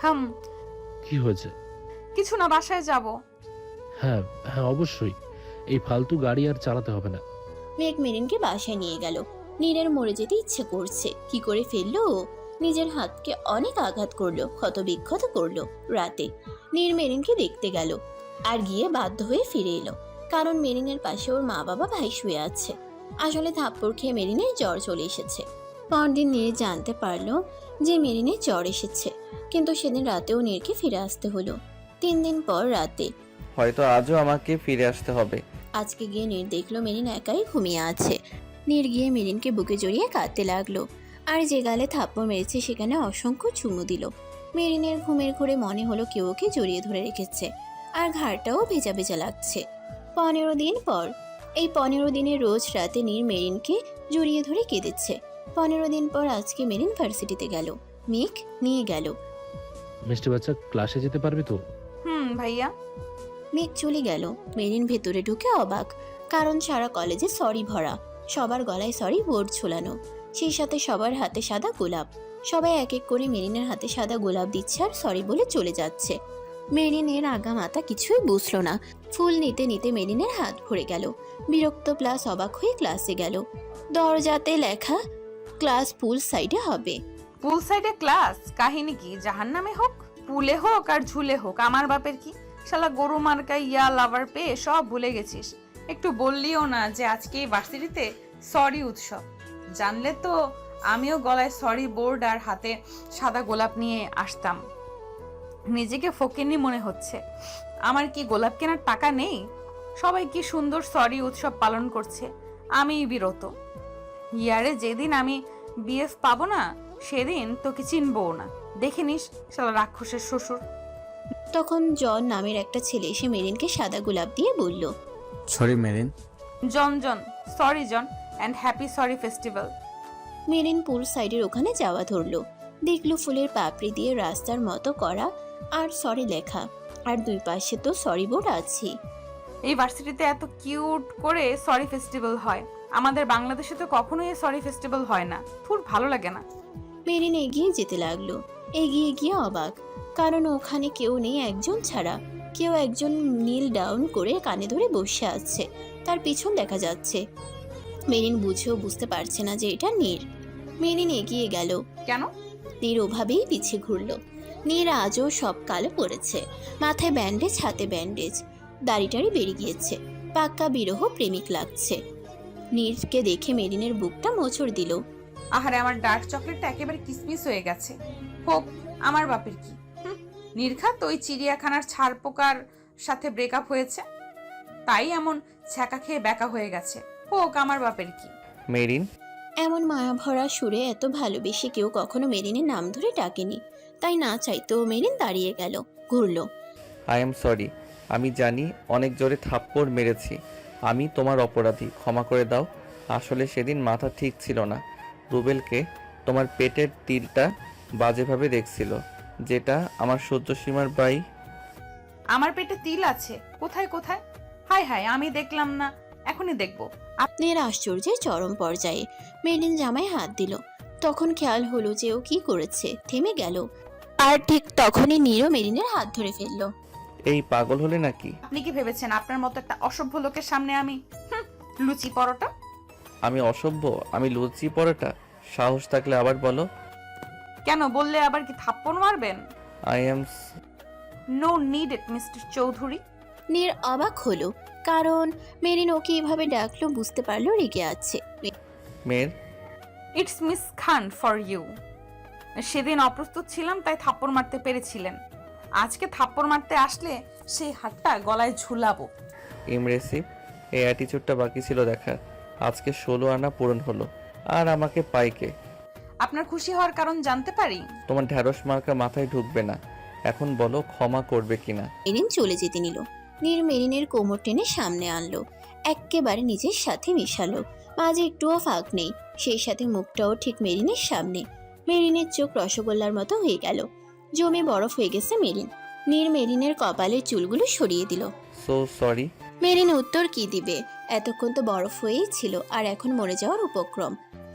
হাম, কি হয়েছে? কিছু না, বাসায় যাব। হ্যাঁ হ্যাঁ, অবশ্যই। এই ফালতু গাড়ি আর চালাতে হবে না। মেঘ মেরিনকে বাসায় নিয়ে গেল। নীরের মরে যেতে ইচ্ছে করছে, কি করে ফেললো ও? নিজের হাতকে অনেক আঘাত করলো, ক্ষত বিক্ষত করলো। রাতে নীর মেরিনকে দেখতে গেল, আর গিয়ে বাধ্য হয়ে ফিরে এলো। কারণ মেরিনের পাশে ওর মা বাবা ভাই শুয়ে আছে। আসলে থাপ্পড় খেয়ে মেরিনের জ্বর চলে এসেছে। পরদিন নীর জানতে পারলো যে মেরিনের জ্বর এসেছে, কিন্তু সেদিন রাতেও নীরকে ফিরে আসতে হলো। 3 দিন পর রাতে হয়তো আজও আমাকে ফিরে আসতে হবে। আজকে গিয়ে নীর দেখলো মেরিন একাই ঘুমিয়ে আছে। নীর গিয়ে মেরিনকে বুকে জড়িয়ে কাঁদতে লাগলো, আর যে গালে থাপ্পড় মেরেছে সেখানে অসংখ্য চুমু দিল। মেরিনের ঘুমের ঘোরে মনে হলো কেউ ওকে জড়িয়ে ধরে রেখেছে, আর ঘাড়টাও ভেজা ভেজা লাগছে। 15 দিন পর, এই 15 দিনে রোজ রাতে নীর মেরিনকে জড়িয়ে ধরে কেঁদেছে। 15 দিন পর আজকে মেরিন ভার্সিটিতে গেল। মেঘ নিয়ে গেল। মিষ্টি বাচ্চা, ক্লাসে যেতে পারবে তো? ভাইয়া। মেঘ চলে গেল। মেরিন ভেতরে ঢুকে অবাক, কারণ সারা কলেজে সরি ভরা। সবার গলায় সরি বোর্ড ঝোলানো, সেই সাথে সবার হাতে সাদা গোলাপ। সবাই এক এক করে মেরিনের হাতে সাদা গোলাপ দিচ্ছে আর সরি বলে চলে যাচ্ছে। মেরিনের আগা মাথা কিছুই বুঝলো না। ফুল নিতে নিতে মেরিনের হাত ভরে গেল। বিরক্ত প্লাস অবাক হয়ে ক্লাসে গেল। দরজাতে লেখা ক্লাস পুল সাইডে হবে। পুল সাইডে ক্লাস? কাহিনী কি? জাহান্নামে হোক, পুলে হোক আর ঝুলে হোক, আমার বাপের কি? শালা গরু মার্কা ইয়া লাভার পেয়ে সব ভুলে গেছিস। একটু বললিও না যে আজকে এই ভার্সিটিতে সরি উৎসব। জানলে তো আমিও গলায় সরি বোর্ড আর হাতে সাদা গোলাপ নিয়ে আসতাম। নিজেকে ফকিন্নি মনে হচ্ছে। আমার কি গোলাপ কেনার টাকা নেই? সবাই কি সুন্দর সরি উৎসব পালন করছে, আমিই বিরত। ইয়ারে যেদিন আমি বিএফ পাবো না সেদিন তোকে চিনবও না। দেখে নিস শালা রাক্ষসের শ্বশুর। তখন জন নামের একটা ছেলে এসে মেরিনকে সাদা গোলাপ দিয়ে বলল, sorry Merin. John John, sorry John, and happy sorry festival. Merin pool সাইডের ওখানে যাওয়া ধরলো। দেখলো ফুলের পাপড়ি দিয়ে রাস্তার মতো করা আর সরি লেখা, আর দুই পাশে তো সরি বোর্ড আছে। এই ভার্সিটিতে এত কিউট করে সরি ফেস্টিভ্যাল হয়, আমাদের বাংলাদেশে তো কখনোই সরি ফেস্টিভ্যাল হয় না। খুব ভালো লাগে না। মেরিন এগিয়ে যেতে লাগলো। এগিয়ে গিয়ে অবাক, কারণ ওখানে কেউ নেই একজন ছাড়া। কেউ একজন নীল ডাউন করে কানে ধরে বসে আছে, তার পিছন দেখা যাচ্ছে। মেরিন বুঝেও বুঝতে পারছে না যে এটা নীর। মেরিন এগিয়ে গেল। কেন? নীর ওভাবেই পিছিয়ে ঘুরলো। নীর আজও সব কালো পড়েছে, মাথায় ব্যান্ডেজ, হাতে ব্যান্ডেজ, দাড়িটারি বেরিয়ে গিয়েছে। পাক্কা বিরহ প্রেমিক লাগছে। নীরকে দেখে মেরিনের বুকটা মোচড় দিল। আহারে, আমার ডার্ক চকলেটটা একেবারে কিসমিস হয়ে গেছে। হোক, আমার বাপের কি? নির্ঘাত ওই চিড়িয়াখানার ছাড় পোকার সাথে ব্রেকআপ হয়েছে, তাই এমন ছ্যাঁকা খেয়ে ব্যাকা হয়ে গেছে। হোক, আমার বাপের কি? মেরিন। এমন মায়া ভরা সুরে এত ভালোবেসে কেউ কখনো মেরিনের নাম ধরে ডাকেনি, তাই না চাইতেও মেরিন দাঁড়িয়ে গেল, ঘুরলো। I am sorry. আমি জানি অনেক জোরে থাপ্পড় মেরেছি। আমি তোমার অপরাধী, ক্ষমা করে দাও। আসলে সেদিন মাথা ঠিক ছিল না। রুবেলকে তোমার পেটের তিলটা বাজেভাবে দেখছিল, যেটা আমার সহ্য সীমার বাই। আমার পেটে তিল আছে? কোথায় কোথায়? হায় হায়, আমি দেখলাম না, এখনই দেখবো। নীর আশ্চর্যের চরম পর্যায়ে। মেরিন জামায় হাত দিল। তখন খেয়াল হলো যে ও কি করেছে, থেমে গেল। আর ঠিক তখনই নীরও মেরিনের হাত ধরে ফেললো। এই পাগল হলে নাকি? আপনি কি ভেবেছেন আপনার মতো একটা অসভ্য লোকের সামনে আমি লুচি পরোটা? আমি অসভ্য? আমি লুচি পরোটা? সাহস থাকলে আবার বলো। কেন? বললে আবার কি থাপ্পড় মারবেন? I am no need it mister Chowdhury. Neer অবাক হলো, কারণ মেরিন ওকে এভাবে ডাকলো বুঝতে পারলো রেগে আছে। মের। It's miss Khan for you. সেদিন অপ্রস্তুত ছিলাম তাই থাপ্পড় মারতে পেরেছিলেন, আজকে থাপ্পড় মারতে আসলে সেই হাতটা গলায় ঝুলাবো। ইমরেসিভ। এই অ্যাটিচিউডটা বাকি ছিল দেখা। আজকে 16 আনা পূরণ হলো, আর আমাকে পাইকে। আপনার খুশি হওয়ার কারণ জানতে পারি? তোমার ঢ্যাঁড়স মার্কা মাথায় ঢুকবে না। এখন বলো ক্ষমা করবে কিনা। মেরিন চলে যেতে নিল। নীর মেরিনের কোমর টেনে সামনে আনলো, এক্কেবারে নিজের সাথে মিশালো। মাঝে একটুও ফাঁক নেই, সেই সাথে মুখটাও ঠিক মেরিনের সামনে। মেরিনের চোখ রসগোল্লার মতো হয়ে গেল, জমে বরফ হয়ে গেছে মেরিন। নীর মেরিনের কপালের চুলগুলো সরিয়ে দিল। So sorry. মেরিন উত্তর কি দিবে? এতক্ষণ তো বরফ হয়েই ছিল, আর এখন মরে যাওয়ার উপক্রম।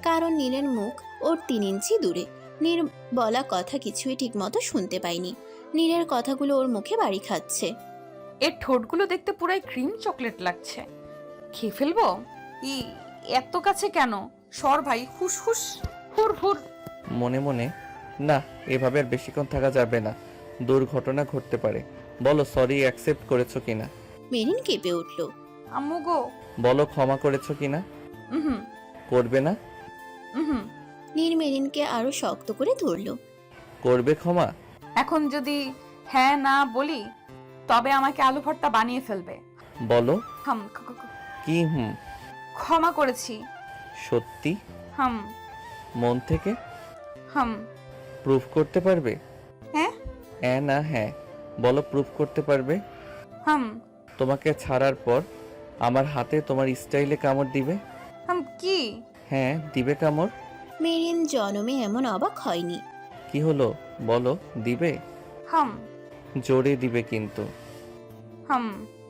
কারণ নীরের মুখ ওর 3 ইঞ্চি দূরে। নীর বলা কথা কিছুই ঠিক মতো শুনতে পায়নি। নীরের কথাগুলো ওর মুখে বাড়ি খাচ্ছে। এর ঠোঁটগুলো দেখতে পুরাই ক্রিম চকলেট লাগছে। খেয়ে ফেলবো? এত কাছে কেন? সর ভাই, হুস হুস, হুর হুর। মনে মনে, না, এভাবে আর বেশিক্ষণ থাকা যাবে না, দুর্ঘটনা ঘটতে পারে। বলো সরি অ্যাকসেপ্ট করেছো কিনা। মেরিন কেঁপে উঠল। আম্মু গো। বলো ক্ষমা করেছো কিনা। হুম করবে না? হুম। নীর মেরিনকে আরো শক্ত করে ধরল। করবে ক্ষমা? এখন যদি হ্যাঁ না বলি তবে আমাকে আলু ভর্তা বানিয়ে ফেলবে। বলো। হাম কি হুম? ক্ষমা করেছি। সত্যি? হাম মন থেকে? হাম। প্রুফ করতে পারবে? হ্যাঁ হ্যাঁ না হ্যাঁ বলো, প্রুফ করতে পারবে? হাম তোমাকে ছাড়ার পর আমার হাতে তোমার স্টাইলে কামড় দিবে? হাম কি? হ্যাঁ দিবে কামড়। মেরিন জনমে এমন অবাক হয়নি। কি হলো বলো, দিবে? হাম জোরে দিবে কিন্তু। হাম।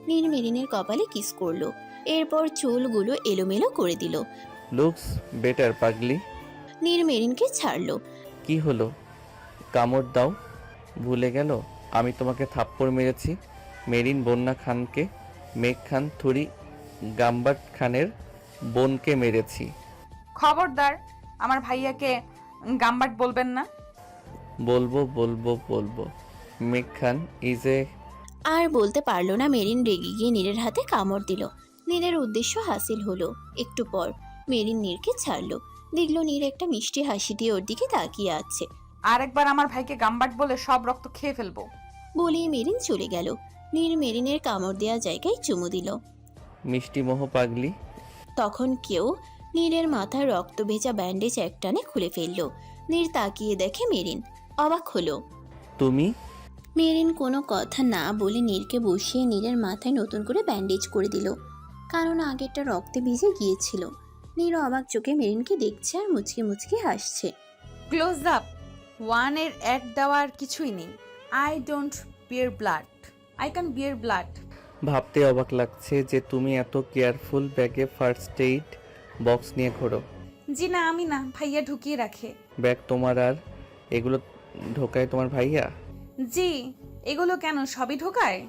নীর মেরিনের কপালে কিস করলো, এরপর চুলগুলো এলোমেলো করে দিল। লুকস বেটার পাগলি। নীর মেরিনকে ছাড়লো। কি হলো, কামড় দাও। ভুলে গেল আমি তোমাকে থাপ্পড় মেরেছি। মেরিন বন্যা খানকে, মেঘ খান থুরি গাম্বাট খানের বোনকে মেরেছি। খবরদার আমার ভাইয়াকে গাম্বাট বলবেন না। বলবো বলবো বলবো। মেঘ খান ইজ এ। আর বলতে পারলো না। মেরিন রেগে গিয়ে নীরের হাতে কামড় দিল। নীরের উদ্দেশ্য হাসিল হলো। একটু পর মেরিন নীরকে ছাড়লো। দেখলো নীর একটা মিষ্টি হাসি দিয়ে ওর দিকে তাকিয়ে আছে। আরেকবার আমার ভাইকে গাম্বাট বলে সব রক্ত খেয়ে ফেলবো। বলেই মেরিন চলে গেল। নীর মেরিনের কামড় দেওয়া জায়গায় চুমু দিল। মিষ্টি মোহ পাগলি। তখন কেউ নীরের মাথার রক্ত ভেজা ব্যান্ডেজ একটানে খুলে ফেললো। নীর তাকিয়ে দেখে মেরিন, অবাক হলো। তুমি? মেরিন কোনো কথা না বলে নীরকে বসিয়ে নীরের মাথায় নতুন করে ব্যান্ডেজ করে দিল, কারণ আগেরটা রক্তে ভিজে গিয়েছিল। নীর অবাক চোখে মেরিনকে দেখছে আর মুচকি মুচকি হাসছে। ক্লোজ আপ ওয়ানের অ্যাড দেওয়ার কিছুই নেই। I don't bear blood, I can bear blood. ভাবতে অবাক লাগছে যে তুমি এত কেয়ারফুল ব্যাগে ফার্স্ট এইড বক্স নিয়ে ঘোরো। জি না, আমি না, ভাইয়া ঢুকিয়ে রাখে। ব্যাগ তোমার আর এগুলো ঢোকায় তোমার ভাইয়া? জি, এগুলো কেন সবই ঢোকায়?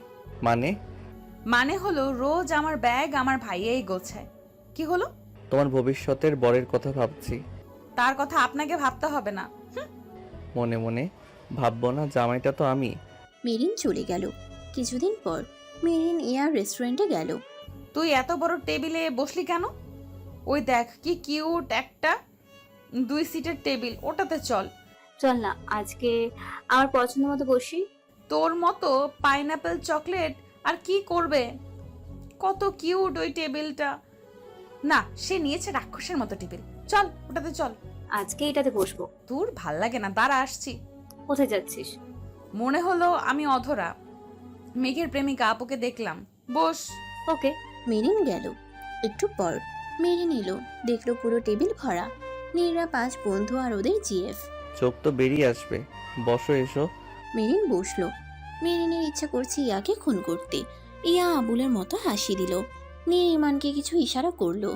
মানে হলো রোজ আমার ব্যাগ আমার ভাইয়াই গোছায়। কি হলো? তোমার ভবিষ্যতের বরের কথা ভাবছি। তার কথা আপনাকে ভাবতে হবে না। মনে মনে ভাববো না, জামাইটা তো আমি। মেরিন চলে গেল। কিছুদিন পর মেরিন এয়ার রেস্টুরেন্টে গেল। তুই এত বড় টেবিলে বসলি কেন? ওই দেখ কি কিউট একটা 2 সিটের টেবিল, ওটাতে চল। চল না আজকে আমার পছন্দ মতো বসি। তোর মতো পাইনাপেল চকলেট আর কি করবে? কত কিউট ওই টেবিলটা। না, সে নিয়েছে রাক্ষসের মতো টেবিল। চল ওটাতে চল। আজকে এটাতে বসবো। তোর ভাল লাগে না, দাঁড়া আসছি। কোথায় যাচ্ছিস? মনে হলো আমি অধরা, মেঘের প্রেমিকা আপুকে দেখলাম। বস। ওকে। মেরিন গেল। একটু পর মেরিন এলো, দেখলো পুরো টেবিল ভরা। নীররা 5 বন্ধু আর ওদের জিএফ। চোখ তো বেরিয়ে আসবে, বসো এসো। মেরিন বসলো। মেরিনের ইচ্ছা করছে ইয়াকে খুন করতে। ইয়া আবুলের মতো হাসি দিল। নীর ইমানকে কিছু ইশারা করলো।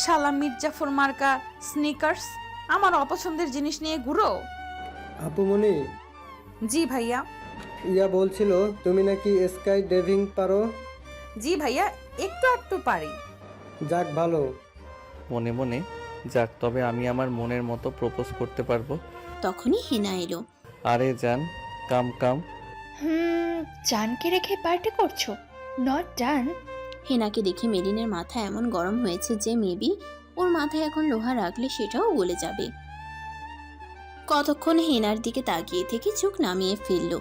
শালা মির্জাফর মার্কা স্নিকার্স, আমার অপছন্দের জিনিস নিয়ে ঘুরো। আপুমনি, জি ভাইয়া। ইয়া বলছিল তুমি নাকি স্কাই ড্রাইভিং পারো। জি ভাইয়া, একটু একটু পারি। যাক ভালো। মনে মনে, যাক, তবে আমি আমার মনের মতো প্রপোজ করতে পারবো। তখনই হেনা এলো। আরে জান, কাম কাম। জানকে রেখে পার্টি করছো? Not done. হেনাকে দেখে মেরিনের মাথা এমন গরম হয়েছে যে মেবি ওর মাথায় এখন লোহা রাখলে সেটাও গলে যাবে। কতক্ষণ হেনার দিকে তাকিয়ে থেকে চোখ নামিয়ে ফেললো।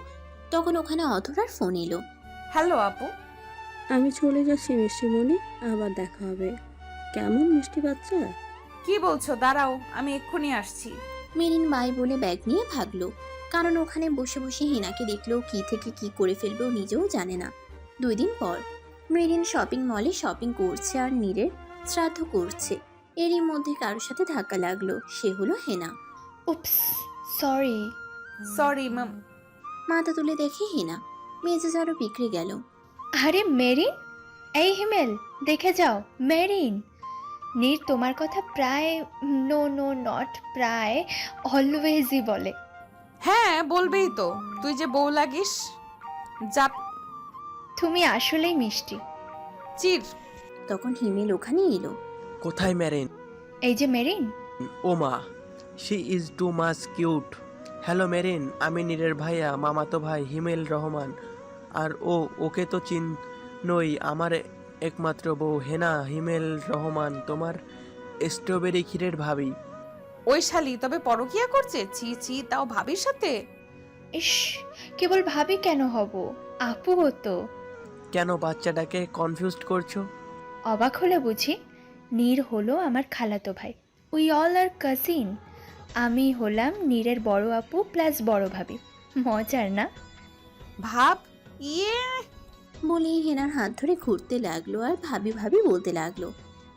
তখন ওখানে অধরার ফোন এলো। হ্যালো আপু। আমি চলে যাচ্ছি মিষ্টিমণি, আবার দেখা হবে। কেমন মিষ্টি বাচ্চা। কি বলছো? দাঁড়াও, আমি এক্ষুনি আসছি। মেরিন বাই বলে ব্যাগ নিয়ে ভাগলো, কারণ ওখানে বসে বসে হেনাকে দেখলেও কি থেকে কি করে ফেলবে ও নিজেও জানে না। 2 দিন পর মেরিন শপিং মলে শপিং করছে আর নীরের শ্রাদ্ধ করছে। এরই মধ্যে কারোর সাথে ধাক্কা লাগলো, সে হলো হেনা। উপস, সরি। Sorry ma'am. মাথা তুলে দেখে হেনা, মেজাজ আরো বিগড়ে গেল। আরে মেরিন, এই হিমেল, দেখে যাও মেরিন। নীর তোমার কথা প্রায়, নো নো নট প্রায়, অলওয়েজই বলে। হ্যাঁ, বলবেই তো, তুই যে বউ লাগিস। যা। তুমি আসলেই মিষ্টি। চির। তখন হিমেল ওখানে এলো। কোথায় মেরিন? এই যে মেরিন। ও মা, she is too much cute. Hello marine, আমি নীরের ভাইয়া, মামাতো ভাই হিমেল রহমান। আর ওকে তো চিনই, আমার একমাত্র বউ হেনা হিমেল রহমান, তোমার স্ট্রবেরি ক্ষীরের ভাবি। ওই শালি তবে পরকিয়া করছে? ছি ছি, তাও ভাবির সাথে। ইস, কেবল ভাবি কেন হব, আপু হতো। কেন বাচ্চাটাকে কনফিউজড করছো? অবাক হলে বুঝি? নীর হলো আমার খালাতো ভাই, উই অল আর কাজিন। আমি হলাম নীরের বড় আপু প্লাস বড় ভাবি। মজার না? ভাব। ইয়ে। বলেই হেনার হাত ধরে ঘুরতে লাগলো আর ভাবি ভাবি বলতে লাগলো।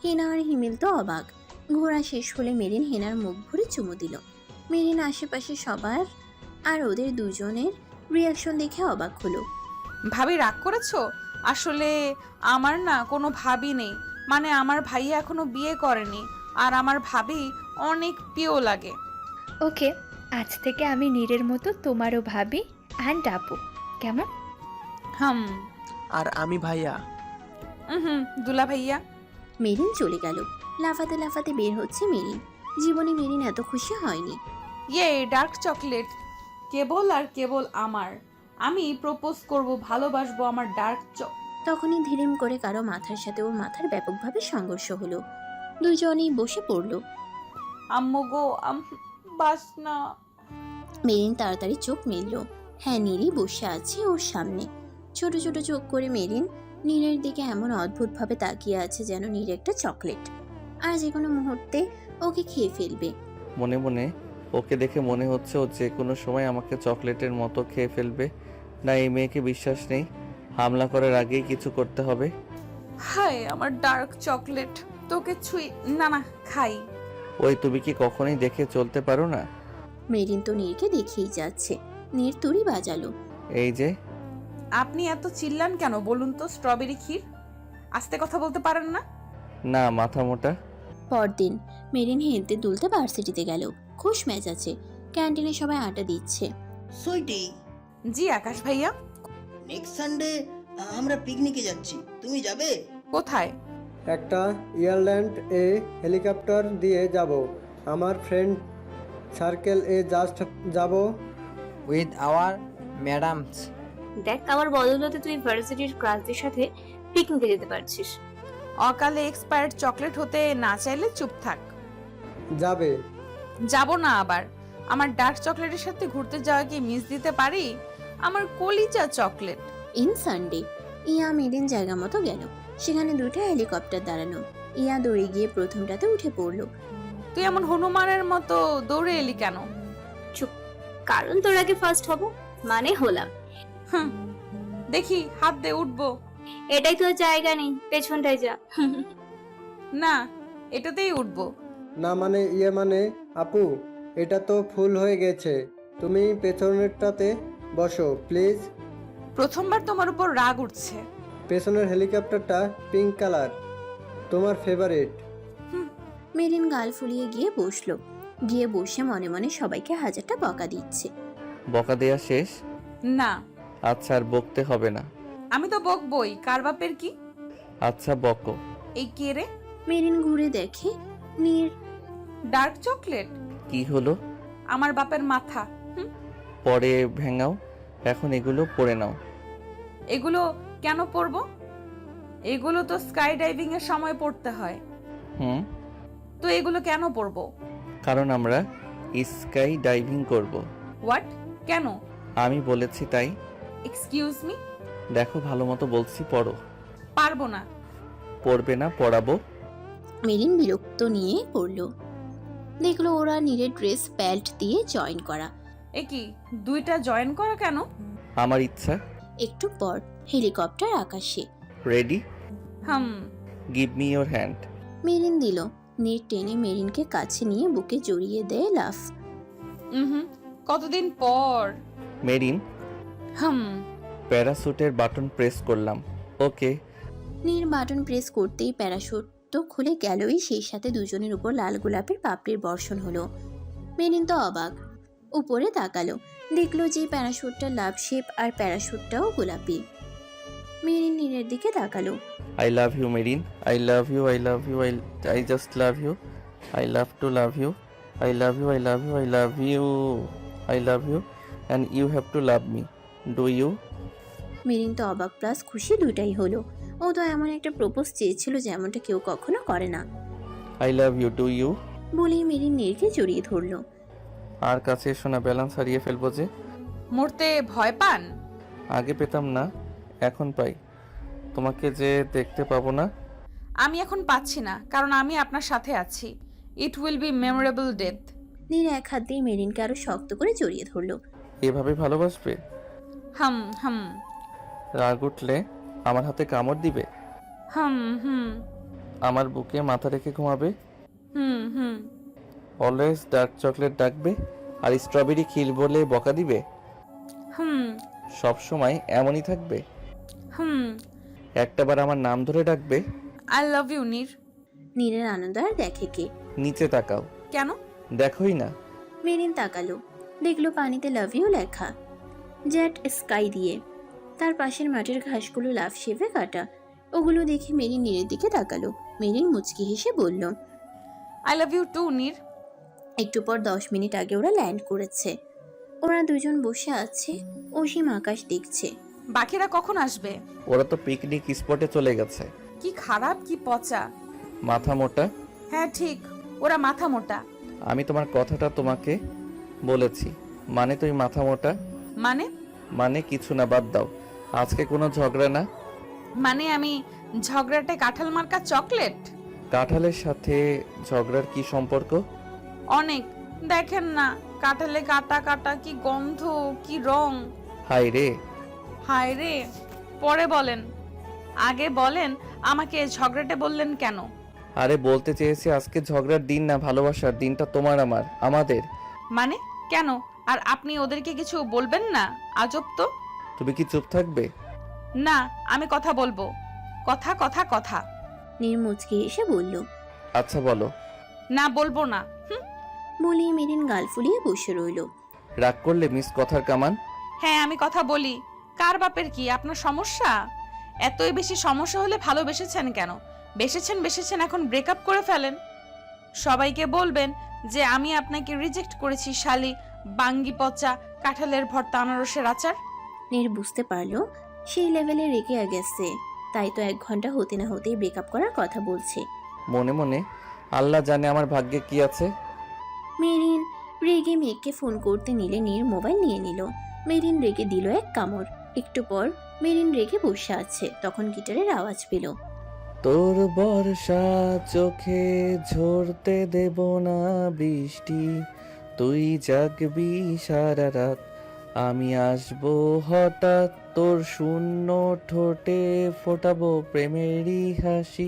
হেনা আর হিমেল তো অবাক। ঘোরা শেষ হলে মেরিন হেনার মুখ ভরে চুমু দিল। মেরিন আশেপাশে সবার আর ওদের দুজনের রিয়াকশন দেখে অবাক হলো। ভাবি রাগ করেছো? আসলে আমার না কোনো ভাবি নেই, মানে আমার ভাইয়া এখনো বিয়ে করেনি, আর আমার ভাবি অনেক প্রিয় লাগে। ওকে, আজ থেকে আমি নীরের মতো তোমারও ভাবি অ্যান্ড আপু, কেমন? হুম। আর আমি ভাইয়া। হুম, দুলা ভাইয়া। মেরিন চলে গেল। লাফাতে লাফাতে বের হচ্ছে মেরিন। জীবনে মেরিন এত খুশি হয়নি। ইয়ে, ডার্ক চকলেট কেবল আর কেবল আমার। আমি প্রপোজ করব, ভালোবাসবো আমার ডার্ক তখনই ধীরেম করে কারো মাথার সাথে ওর মাথার ব্যাপকভাবে সংঘর্ষ হলো। দুজনেই বসে পড়লো। আম্মু গো, বাস না। মেরিন তাড়াতাড়ি চোখ মেলল। হ্যাঁ, নীরই বসে আছে ওর সামনে। ছোট ছোট চোখ করে মেরিন নীরের দিকে এমন অদ্ভুতভাবে তাকিয়ে আছে যেন নীর একটা চকলেট, আর যে কোনো মুহূর্তে ওকে খেয়ে ফেলবে। মনে মনে ওকে দেখে মনে হচ্ছে ও যে কোনো সময় আমাকে চকলেটের মতো খেয়ে ফেলবে। না, এই মেয়েকে বিশ্বাস নেই। হামলা করার আগেই কিছু করতে হবে। হায় আমার ডার্ক চকলেট, তোকে ছুঁই না, না খাই। ওই, তুমি কি কখনোই দেখে চলতে পারো না? মেরিন তো নীরকে দেখেই যাচ্ছে। নীর তুড়ি বাজালো। এই যে, আপনি এত চিল্লান কেন বলুন তো? স্ট্রবেরি ক্ষীর, আস্তে কথা বলতে পারেন না? না, মাথা মোটা। পরদিন মেরিন হেলতে দুলতে ভার্সিটিতে গেল। খুশ মেজাজে ক্যান্টিনে সবাই আড্ডা দিচ্ছে। সুইটি, জি আকাশ ভাইয়া। নেক্সট সানডে আমরা পিকনিকে যাচ্ছি, তুমি যাবে? কোথায়? একটা এয়ারল্যান্ড এ হেলিকপ্টার দিয়ে যাব। আমার ফ্রেন্ড সার্কেল এ জাস্ট যাব। With our madams. দেখ, আমার বদৌলতে তুই ভার্সিটির ক্লাসদের সাথে পিকনিকে যেতে পারছিস। অকালে এক্সপায়ার্ড চকলেট হতে না চাইলে চুপ থাক। যাবে? যাব না আবার। আমার ডার্ক চকলেটের সাথে ঘুরতে যাওয়া কি মিস দিতে পারি? আমার কলিজা chocolate. In Sunday yeah marine জায়গা মতো গেল। সেখানে 2টা হেলিকপ্টার দাঁড়ানো। ইয়া দৌড়ে গিয়ে প্রথমটাতে উঠে পড়লো। তুই এমন হনুমানের মতো দৌড়ে এলি কেন? চুপ, কারণ তোর আগে ফার্স্ট হব, মানে হলাম। হুম, দেখি হাত দে, উঠবো। এটাই তোর জায়গা নেই, পেছনটায় যা। না, এটাতেই উঠবো। না মানে ইয়ে মানে আপু, এটা তো ফুল হয়ে গেছে। তুমি পেছনেরটাতে বসো প্লিজ। প্রথমবার তোমার উপর রাগ উঠছে। পেছনের হেলিকপ্টারটা পিঙ্ক কালার, তোমার ফেভারিট। মেরিন গাল ফুলিয়ে গিয়ে বসলো। গিয়ে বসে মনে মনে সবাইকে 1000টা বকা দিচ্ছে। বকা দেয়া শেষ? না, আচ্ছা, আর বকতে হবে না। আমি তো বকবই, কার বাপের কি। আচ্ছা, বকো। এই কে রে? মেরিন ঘুরে দেখে নীর। Dark chocolate? কি হলো? আমার বাপের মাথা। পরে ভেঙাও, এখন এগুলো পরে নাও। এগুলো কেন পরবো? এগুলো তো স্কাই ডাইভিং এর সময় পড়তে হয়। হুম, তো এগুলো কেন পরবো? কারণ আমরা স্কাই ডাইভিং করব। হোয়াট? কেন? আমি বলেছি তাই। Excuse me? দেখো, ভালো মতো বলছি, পড়ো। পারবো না। পড়বে না? পড়াবো। মেরিন বিরক্ত নিয়ে পড়ল। দেখলো ওরা নীরের ড্রেস বেল্ট দিয়ে জয়েন করা। এ কি দুইটা জয়েন করা কেন? আমার ইচ্ছা। একটু পর হেলিকপ্টার আকাশে। Ready? Hmm. Give me your hand. Marine দিল। নীর টেনে মেরিনকে কাছে নিয়ে বুকে জড়িয়ে দেয় লাফ। কতদিন পর। মেরিন, হুম। প্যারাসুটের বাটন প্রেস করলাম। ওকে। নীর বাটন প্রেস করতেই প্যারাশুট তো খুলে গেলই, সেই সাথে দুজনের উপর লাল গোলাপের পাপড়ির বর্ষণ হলো। মেরিন তো অবাক, উপরে তাকালো, দেখলো যে প্যারাশুটটা লাভ শেপ আর প্যারাশুটটাও গোলাপি। মেরিন নীরের দিকে তাকালো। I love you, Merin. I love you, I love you, I just love you. I love to love you. I love you, I love you, I love you. I love you. And you have to love me. Do you? Marine তো অবাক plus খুশি দুটাই হলো। ও তো এমন একটা propose চেয়েছিল যেমনটা কেউ কখনো করে না। I love you, do you? বলেই মেরিন নীরকে জড়িয়ে ধরলো। আর কাছে এসো না, ব্যালেন্স হারিয়ে ফেলবো যে। মরতে ভয় পান? আগে পেতাম না, এখন পাই। তোমাকে যে দেখতে পাবো না। আমি এখন পাচ্ছি না, কারণ আমি আপনার সাথে আছি। It will be memorable death. Neer এক হাত দিয়ে মেরিনকে আরো শক্ত করে জড়িয়ে ধরলো। এভাবে ভালোবাসবে? হুম হুম। রাগ উঠলে আমার হাতে কামড় দিবে? হুম হুম। আমার বুকে মাথা রেখে ঘুমাবে? হুম হুম। অলওয়েজ ডার্ক চকলেট ডাকবে আর স্ট্রবেরি খিল বলে বকা দিবে? হুম সব সময় এমনই থাকবে? হুম। একটাবার আমার নাম ধরে ডাকবে? আই লাভ ইউ নীর। নীরের আনন্দ আর দেখে কে। নিচে তাকাও। কেন? দেখোই না। মেরিন তাকালো, দেখলো পানিতে লাভ ইউ লেখা, জেট স্কাই দিয়ে। তার পাশের মাঠের ঘাসগুলো লাভ শেপে কাটা। ওগুলো দেখে মেরিন নীরের দিকে তাকালো। মেরিন মুচকি হেসে বলল, আই লাভ ইউ টু নীর। একটু পর 10 মিনিট আগে ওরা ল্যান্ড করেছে। ওরা দুজন বসে আছে, অসীম আকাশ দেখছে। বাকিরা কখন আসবে? ওরা তো পিকনিক স্পটে চলে গেছে। কি খারাপ, কি পচা। মাথা মোটা। হ্যাঁ ঠিক, ওরা মাথা মোটা। আমি তোমার কথাটা তোমাকে বলেছি, মানে তুমি মাথা মোটা। মানে কিছু না, বাদ দাও। আজকে কোনো ঝগড়া না? মানে আমি ঝগড়াটে কাঁঠাল মার্কা চকলেট? কাঁঠালের সাথে ঝগড়ার কি সম্পর্ক? অনেক। দেখেন না, কাঁঠালে কাটা কাটা, কি গন্ধ, কি রং। হাই রে। হায় রে। পরে বলেন, আগে বলেন আমাকে ঝগড়াটে বললেন কেন? আরে বলতে চেয়েছি আজকে ঝগড়ার দিন না, ভালোবাসার দিনটা তোমার আমার আমাদের। মানে কেন? আর আপনি ওদেরকে কিছু বলবেন না? আজব তো। তুমি কি চুপ থাকবে? না, আমি কথা বলবো। কথা কথা কথা। নীর মুচকি এসে বলল, আচ্ছা বলো। না, বলবো না। বলেই মেরিন গাল ফুলিয়ে বসে রইল। রাগ করলে মিস কথার কামান। হ্যাঁ, আমি কথা বলি। কার বাপের কি আপনার সমস্যা? এতই বেশি সমস্যা হলে ভালোবেসেছেন কেন? বেসেছেন, এখন ব্রেকআপ করে ফেলেন। সবাইকে বলবেন যে আমি আপনাকে রিজেক্ট করেছি, শালি বাঙ্গি পচা কাঁঠালের ভর্তা আনারসের আচার। নীর বুঝতে পারলো সেই লেভেলে রেগে গেছে, তাই তো 1 ঘন্টা হতে না হতেই ব্রেকআপ করার কথা বলছে। মনে মনে আল্লাহ জানে আমার ভাগ্যে কি আছে। মেরিন রেগে মেয়েকে ফোন করতে নিলে নীর মোবাইল নিয়ে নিল। মেরিন রেগে দিল এক কামড়। একটু পর মেরিন রেগে বসে আছে, তখন গিটারের আওয়াজ পেল। তোর বর্ষা চোখে ঝরতে দেব না বৃষ্টি, তুই জাগবি সারা রাত, আমি আসবো হঠাৎ তোর শূন্য ঠোঁটে ফোটাবো প্রেমেরই হাসি,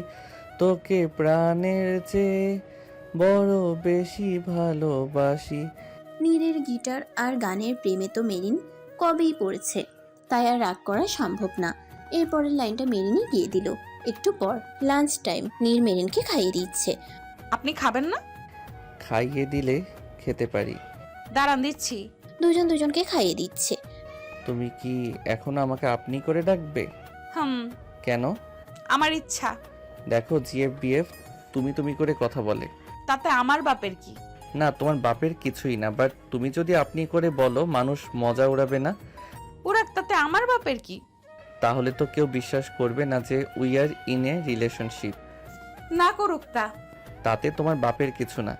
তোকে প্রাণের চেয়ে বড় বেশি ভালোবাসি। নীরের গিটার আর গানের প্রেমে তো মেরিন কবেই পড়েছে, তাই আর রাগ করা সম্ভব না। এরপরের লাইনটা মেরিনই গিয়ে দিল। একটু পর লাঞ্চ টাইম, নীর মেরিনকে খাইয়ে দিচ্ছে। আপনি খাবেন না? খাইয়ে দিলে খেতে পারি। দাঁড়ান, দিচ্ছি। দুজন দুজনকে খাইয়ে দিচ্ছে। তুমি কি এখন আমাকে আপনি করে ডাকবে? কেন? আমার ইচ্ছা। দেখো জিএফ তুমি করে কথা বলে। তাতে আমার বাপের কি? না, তোমার বাপের কিছুই না, বাট তুমি যদি আপনি করে বলো মানুষ মজা উড়াবে না? ওরা, তাতে আমার বাপের কি? তাহলে তো কেউ বিশ্বাস করবে না যে we are in a relationship. না করুক তা। তাতে তোমার বাপের কিছু না,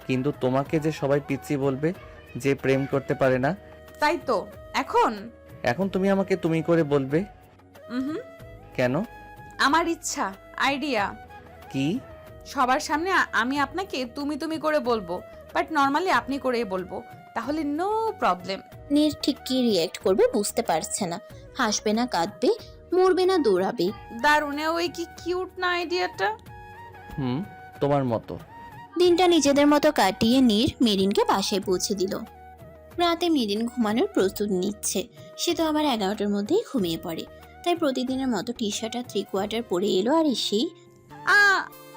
কিন্তু তোমাকে যে সবাই পিচ্চি বলবে, যে প্রেম করতে পারে না। তাই তো এখন তুমি আমাকে তুমি করে বলবে? হুম। কেন? আমার ইচ্ছা, আইডিয়া। কি? সবার সামনে আমি আপনাকে তুমি তুমি করে বলবো, বাট নর্মালি আপনি করেই বলবো, তাহলে নো প্রবলেম। নীর ঠিক কি রিয়্যাক্ট করবে বুঝতে পারছে না। হাসবে না কাঁদবে, মরবে না দৌড়াবে। দারুণে ওই কি কিউট না আইডিয়াটা। তোমার মতো। দিনটা নিজেদের মতো কাটিয়ে নীর মেরিনকে বাসায় পৌঁছে দিল। রাতে মেরিন ঘুমানোর প্রস্তুতি নিচ্ছে। সে তো আবার 11টার মধ্যেই ঘুমিয়ে পড়ে। তাই প্রতিদিনের মতো টি শার্ট আর 3/4 পরে এলো, আর এসেই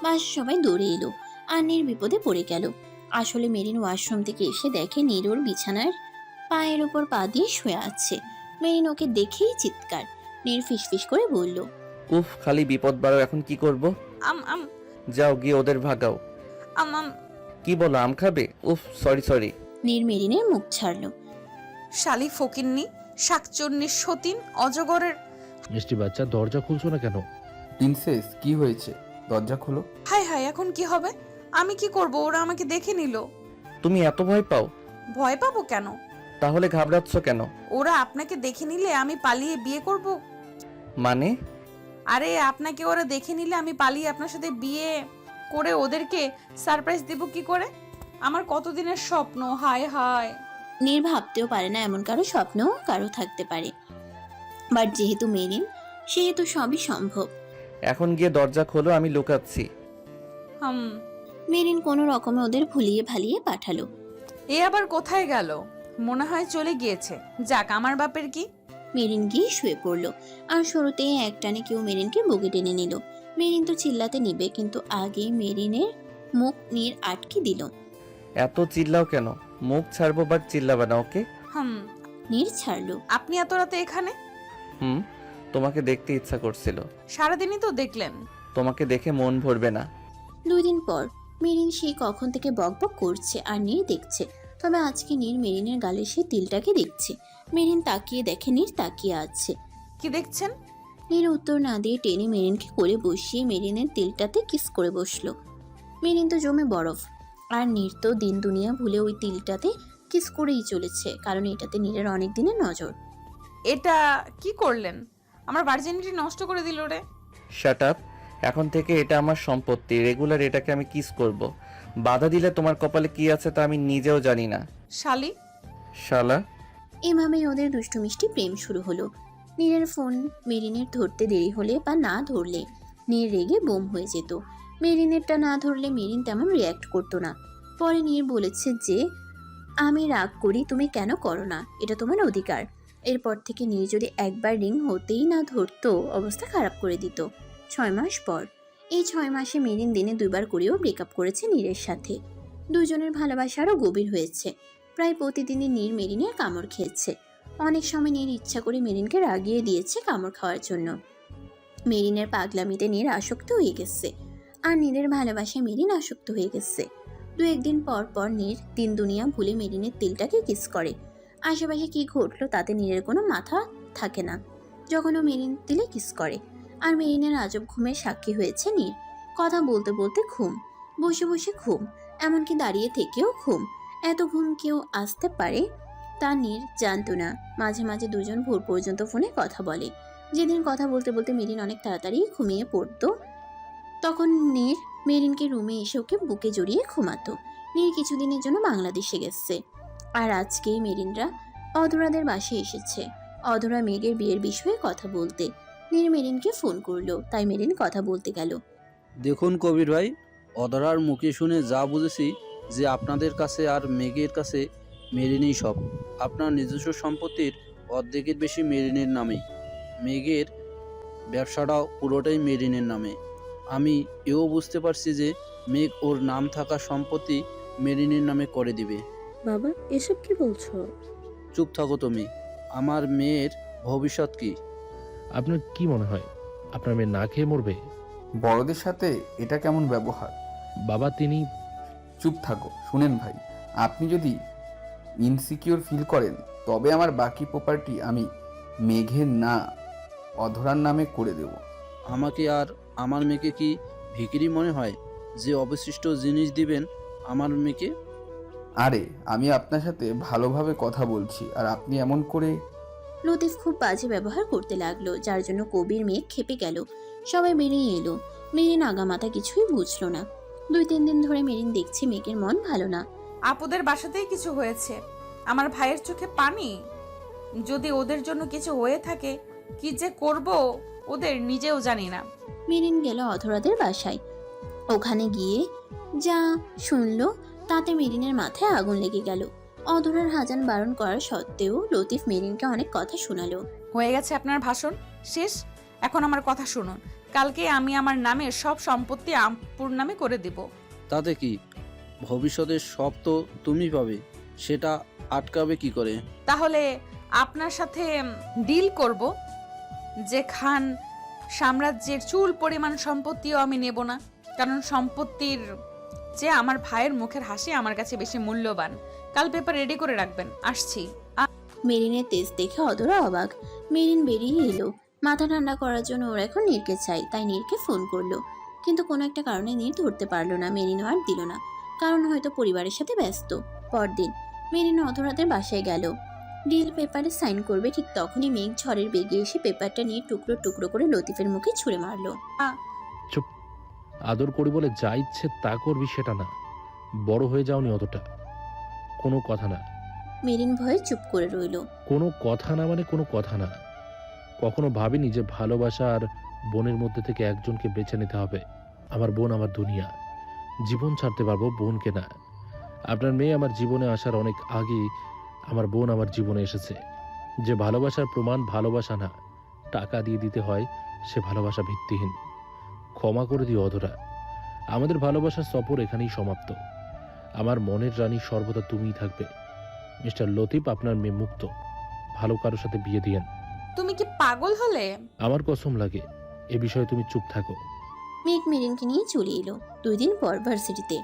বাসা সবাই দৌড়ে এলো। আর নীর বিপদে পড়ে গেল। আসলে মেরিন ওয়াশরুম থেকে এসে দেখে নীর ওর বিছানার পায়ের ওপর পা দিয়ে শুয়ে আছে। মেরিন ওকে দেখেই চিৎকার। নীর ফিসফিস করে বলল, উফ, খালি বিপদ বাড়ো, এখন কি করব? আম আম যাও গিয়ে ওদের ভাগাও। আম আম কি বলো, আম খাবে? উফ, সরি। নীর মেরিনের মুখ ছাড়লো। শালি ফকিন্নি, শাকচুন্নি, সতীন, অজগরের। মিষ্টি বাচ্চা, দরজা খুলছো না কেন? প্রিন্সেস, কি হয়েছে? দরজা খোলো। হাই হাই, এখন কি হবে? আমি কি করব? ওরা আমাকে দেখে নিল। তুমি এত ভয় পাও? ভয় পাবো কেন? তাহলে ঘাবড়াচ্ছ কেন? ওরা আপনাকে দেখে নিলে আমি পালিয়ে বিয়ে করব? মানে? আরে আপনাকে ওরা দেখে নিলে আমি পালিয়ে আপনার সাথে বিয়ে করে ওদেরকে সারপ্রাইজ দেব কি করে? আমার কতদিনের স্বপ্ন। হায় হায়। নীর ভাবতেও পারে না এমন কারো স্বপ্ন কারো থাকতে পারে। বাট যেহেতু মেরিন, সেহেতু সবই সম্ভব। এখন গিয়ে দরজা খোলো, আমি লুকাচ্ছি। মেরিন কোনো রকমে ওদের ভুলিয়ে ভালিয়ে পাঠালো। এ আবার কোথায় গেল? মনে হয় চলে গিয়েছে। যাক, আমার বাপের কি। মেরিন গিয়ে শুয়ে পড়লো। আর শুরুতে একটানে কেউ মেরিনকে বুকে টেনে নিল। মেরিন তো চিল্লাতে নিবে, কিন্তু আগে মেরিনের মুখ নীর আটকে দিল। এত চিল্লাও কেন? মুখ ছাড়বো, বাট চিল্লাবে না, ওকে? নীর ছাড়লো। আপনি এত রাতে এখানে? তোমাকে দেখতে ইচ্ছা করছিল। সারাদিনই তো দেখলেন। তোমাকে দেখে মন ভরবে না। 2 দিন পর মেরিন সেই কখন থেকে বকবক করছে আর নীর দেখছে। তবে আজকে নীর মেরিনের গালে সেই তিলটাকে দেখছে। মেরিন তাকিয়ে দেখে নীর তাকিয়ে আছে। কি দেখছেন? নীর উত্তর না দিয়ে টেনে মেরিনকে কোলে বসিয়ে মেরিনের তিলটাতে কিস করে বসলো। মেরিন তো জমে বরফ, আর নীর তো দিন দুনিয়া ভুলে ওই তিলটাতে কিস করেই চলেছে, কারণ এটাতে নীরের অনেক দিনের নজর। এটা কি করলেন? আমার ভার্জিনিটি নষ্ট করে দিল রে। Shut up. এখন থেকে এটা আমার সম্পত্তি। রেগুলার এটাকে আমি কিস করব। বাধা দিলে তোমার কপালে কি আছে তা আমি নিজেও জানি না। শালি। শালা। এভাবেই ওদের দুষ্টু মিষ্টি প্রেম শুরু হলো। নীরের ফোন মেরিনের ধরতে দেরি হলে বা না ধরলে নীর রেগে বোম হয়ে যেত। মেরিনেরটা না ধরলে মেরিন তেমন রিয়্যাক্ট করতো না। পরে নীর বলেছে যে, আমি রাগ করি, তুমি কেন করো না, এটা তোমার অধিকার। এরপর থেকে নীর যদি একবার রিং হতেই না ধরতো, অবস্থা খারাপ করে দিত। 6 মাস পর, এই 6 মাসে মেরিন দিনে 2 বার করেও ব্রেকআপ করেছে নীরের সাথে। দুজনের ভালোবাসা আরও গভীর হয়েছে। প্রায় প্রতিদিনই নীর মেরিনের কামড় খেয়েছে। অনেক সময় নীর ইচ্ছা করে মেরিনকে রাগিয়ে দিয়েছে কামড় খাওয়ার জন্য। মেরিনের পাগলামিতে নীর আসক্ত হয়ে গেছে, আর নীরের ভালোবাসায় মেরিন আসক্ত হয়ে গেছে। 2-1 দিন পর পর নীর দিন দুনিয়া ভুলে মেরিনের তিলটাকে কিস করে। আশেপাশে কি ঘটলো তাতে নীরের কোনো মাথা থাকে না। যখন ও মেরিন তিলে কিস করে, আর মেরিনের আজব ঘুমের সাক্ষী হয়েছে নীর। কথা বলতে বলতে ঘুম, বসে বসে ঘুম, এমনকি দাঁড়িয়ে থেকেও ঘুম। এত ঘুম কেউ আসতে পারে তা নীর জানতো না। মাঝে মাঝে দুজন ভোর পর্যন্ত ফোনে কথা বলে। যেদিন কথা বলতে বলতে মেরিন অনেক তাড়াতাড়ি ঘুমিয়ে পড়তো, তখন নীর মেরিনকে রুমে এসে ওকে বুকে জড়িয়ে ঘুমাতো। নীর কিছুদিনের জন্য বাংলাদেশে গেছে, আর আজকেই মেরিনরা অধরাদের বাসায় এসেছে। অধরা মেঘের বিয়ের বিষয়ে কথা বলতে। নীর মেরিনকে ফোন করলো, তাই মেরিন কথা বলতে গেল। দেখুন কবির ভাই, অধরার মুখে শুনে যা বুঝেছি যে আপনাদের কাছে আর মেঘের কাছে মেরিনই সব। আপনার নিজস্ব সম্পত্তির অর্ধেকের বেশি মেরিনের নামে। মেঘের ব্যবসাটাও পুরোটাই মেরিনের নামে। আমি এও বুঝতে পারছি যে মেঘ ওর নাম থাকা সম্পত্তি মেরিনের নামে করে দিবে। বাবা, এসব কি বলছো? চুপ থাকো তুমি। আমার মেয়ের ভবিষ্যৎ কি? আপনার কি মনে হয় আপনার মেয়ে না খেয়ে মরবে? বড়দের সাথে এটা কেমন ব্যবহার? বাবা, তিনি... চুপ থাকো। শুনেন ভাই, আপনি যদি ইনসিকিউর ফিল করেন তবে আমার বাকি প্রপার্টি আমি মেঘের না অধরার নামে করে দেব। আমাকে আর আমার মেয়েকে কি ভিখিরি মনে হয় যে অবশিষ্ট জিনিস দিবেন আমার মেয়েকে? আরে আমি আপনার সাথে ভালোভাবে কথা বলছি, আর আপনি এমন করে... লতিফ খুব বাজে ব্যবহার করতে লাগলো, যার জন্য কবির মেঘ খেপে গেল। সবাই বেরিয়ে এলো। মেরিন আগামাথা কিছুই বুঝলো না। 2-3 দিন ধরে মেরিন দেখছে মেঘের মন ভালো না। আপুদের বাসাতেই কিছু হয়েছে, আমার ভাইয়ের চোখে পানি। যদি ওদের জন্য কিছু হয়ে থাকে, কি যে করব ওদের নিজেও জানি না। মেরিন গেল অধরাদের বাসায়। ওখানে গিয়ে যা শুনলো তাতে মেরিনের মাথায় আগুন লেগে গেল। অধরার হাজান বারণ করার সত্ত্বেও লতিফ মেরিনকে অনেক কথা শোনালো। হয়ে গেছে আপনার ভাষণ, শেষ। এখন আমার কথা শুনুন। কালকে আমি আমার নামের সব সম্পত্তি আপুর নামে করে দেব। তাতে কি, ভবিষ্যতে সব তো তুমি পাবে, সেটা আটকাবে কি করে? তাহলে আপনার সাথে ডিল করব যে খান সাম্রাজ্যের চুল পরিমাণ সম্পত্তিও আমি নেব না, কারণ সম্পত্তির যে আমার ভাইয়ের মুখের হাসি আমার কাছে বেশি মূল্যবান। কাল পেপার রেডি করে রাখবেন, আসছি। মেরিনের তেজ দেখে অধরা অবাক। মেরিন বেরিয়ে এলো। মাথা ঠান্ডা করার জন্য ওর এখন নীরকে চাই, তাই নীরকে ফোন করলো। কিন্তু কোনো একটা কারণে নীর ধরতে পারলো না। মেরিনও আর দিল না, কারণ হয়তো পরিবারের সাথে ব্যস্ত। পরদিন মেরিন অধরাদের বাসায় গেল। ডিল পেপারে সাইন করবে, ঠিক তখনই মেঘ ঝড়ের বেগে এসে পেপারটা নিয়ে টুকরো টুকরো করে লতিফের মুখে ছুঁড়ে মারলো। চুপ, আদর করি বলে যা ইচ্ছে তা করবি সেটা না, বড় হয়ে যাওনি অতটা। কোনো কথা না। মেরিন ভয়ে চুপ করে রইল। কোনো কথা না মানে কোনো কথা না। কখনো ভাবিনি যে ভালোবাসা আর বোনের মধ্যে থেকে একজনকে বেছে নিতে হবে। আমার বোন আমার দুনিয়া, জীবন ছাড়তে পারবো বোনকে না। আপনার মেয়ে আমার জীবনে আসার অনেক আগেই আমার বোন আমার জীবনে এসেছে। যে ভালোবাসার প্রমাণ ভালোবাসা না, টাকা দিয়ে দিতে হয়, সে ভালোবাসা ভিত্তিহীন। ক্ষমা করে দিও অধরা, আমাদের ভালোবাসার সফর এখানেই সমাপ্ত। আমার মনের রানী সর্বদা তুমিই থাকবে। মিস্টার লতিফ, আপনার মেয়ে মুক্ত, ভালো কারোর সাথে বিয়ে দিয়েন। তুমি কি পাগল হলে? আমার কসম লাগে, এ বিষয়ে তুমি চুপ থাকো। মেঘ মেরিনকে নিয়ে চলে এলো। 2 দিন পর ভার্সিটিতে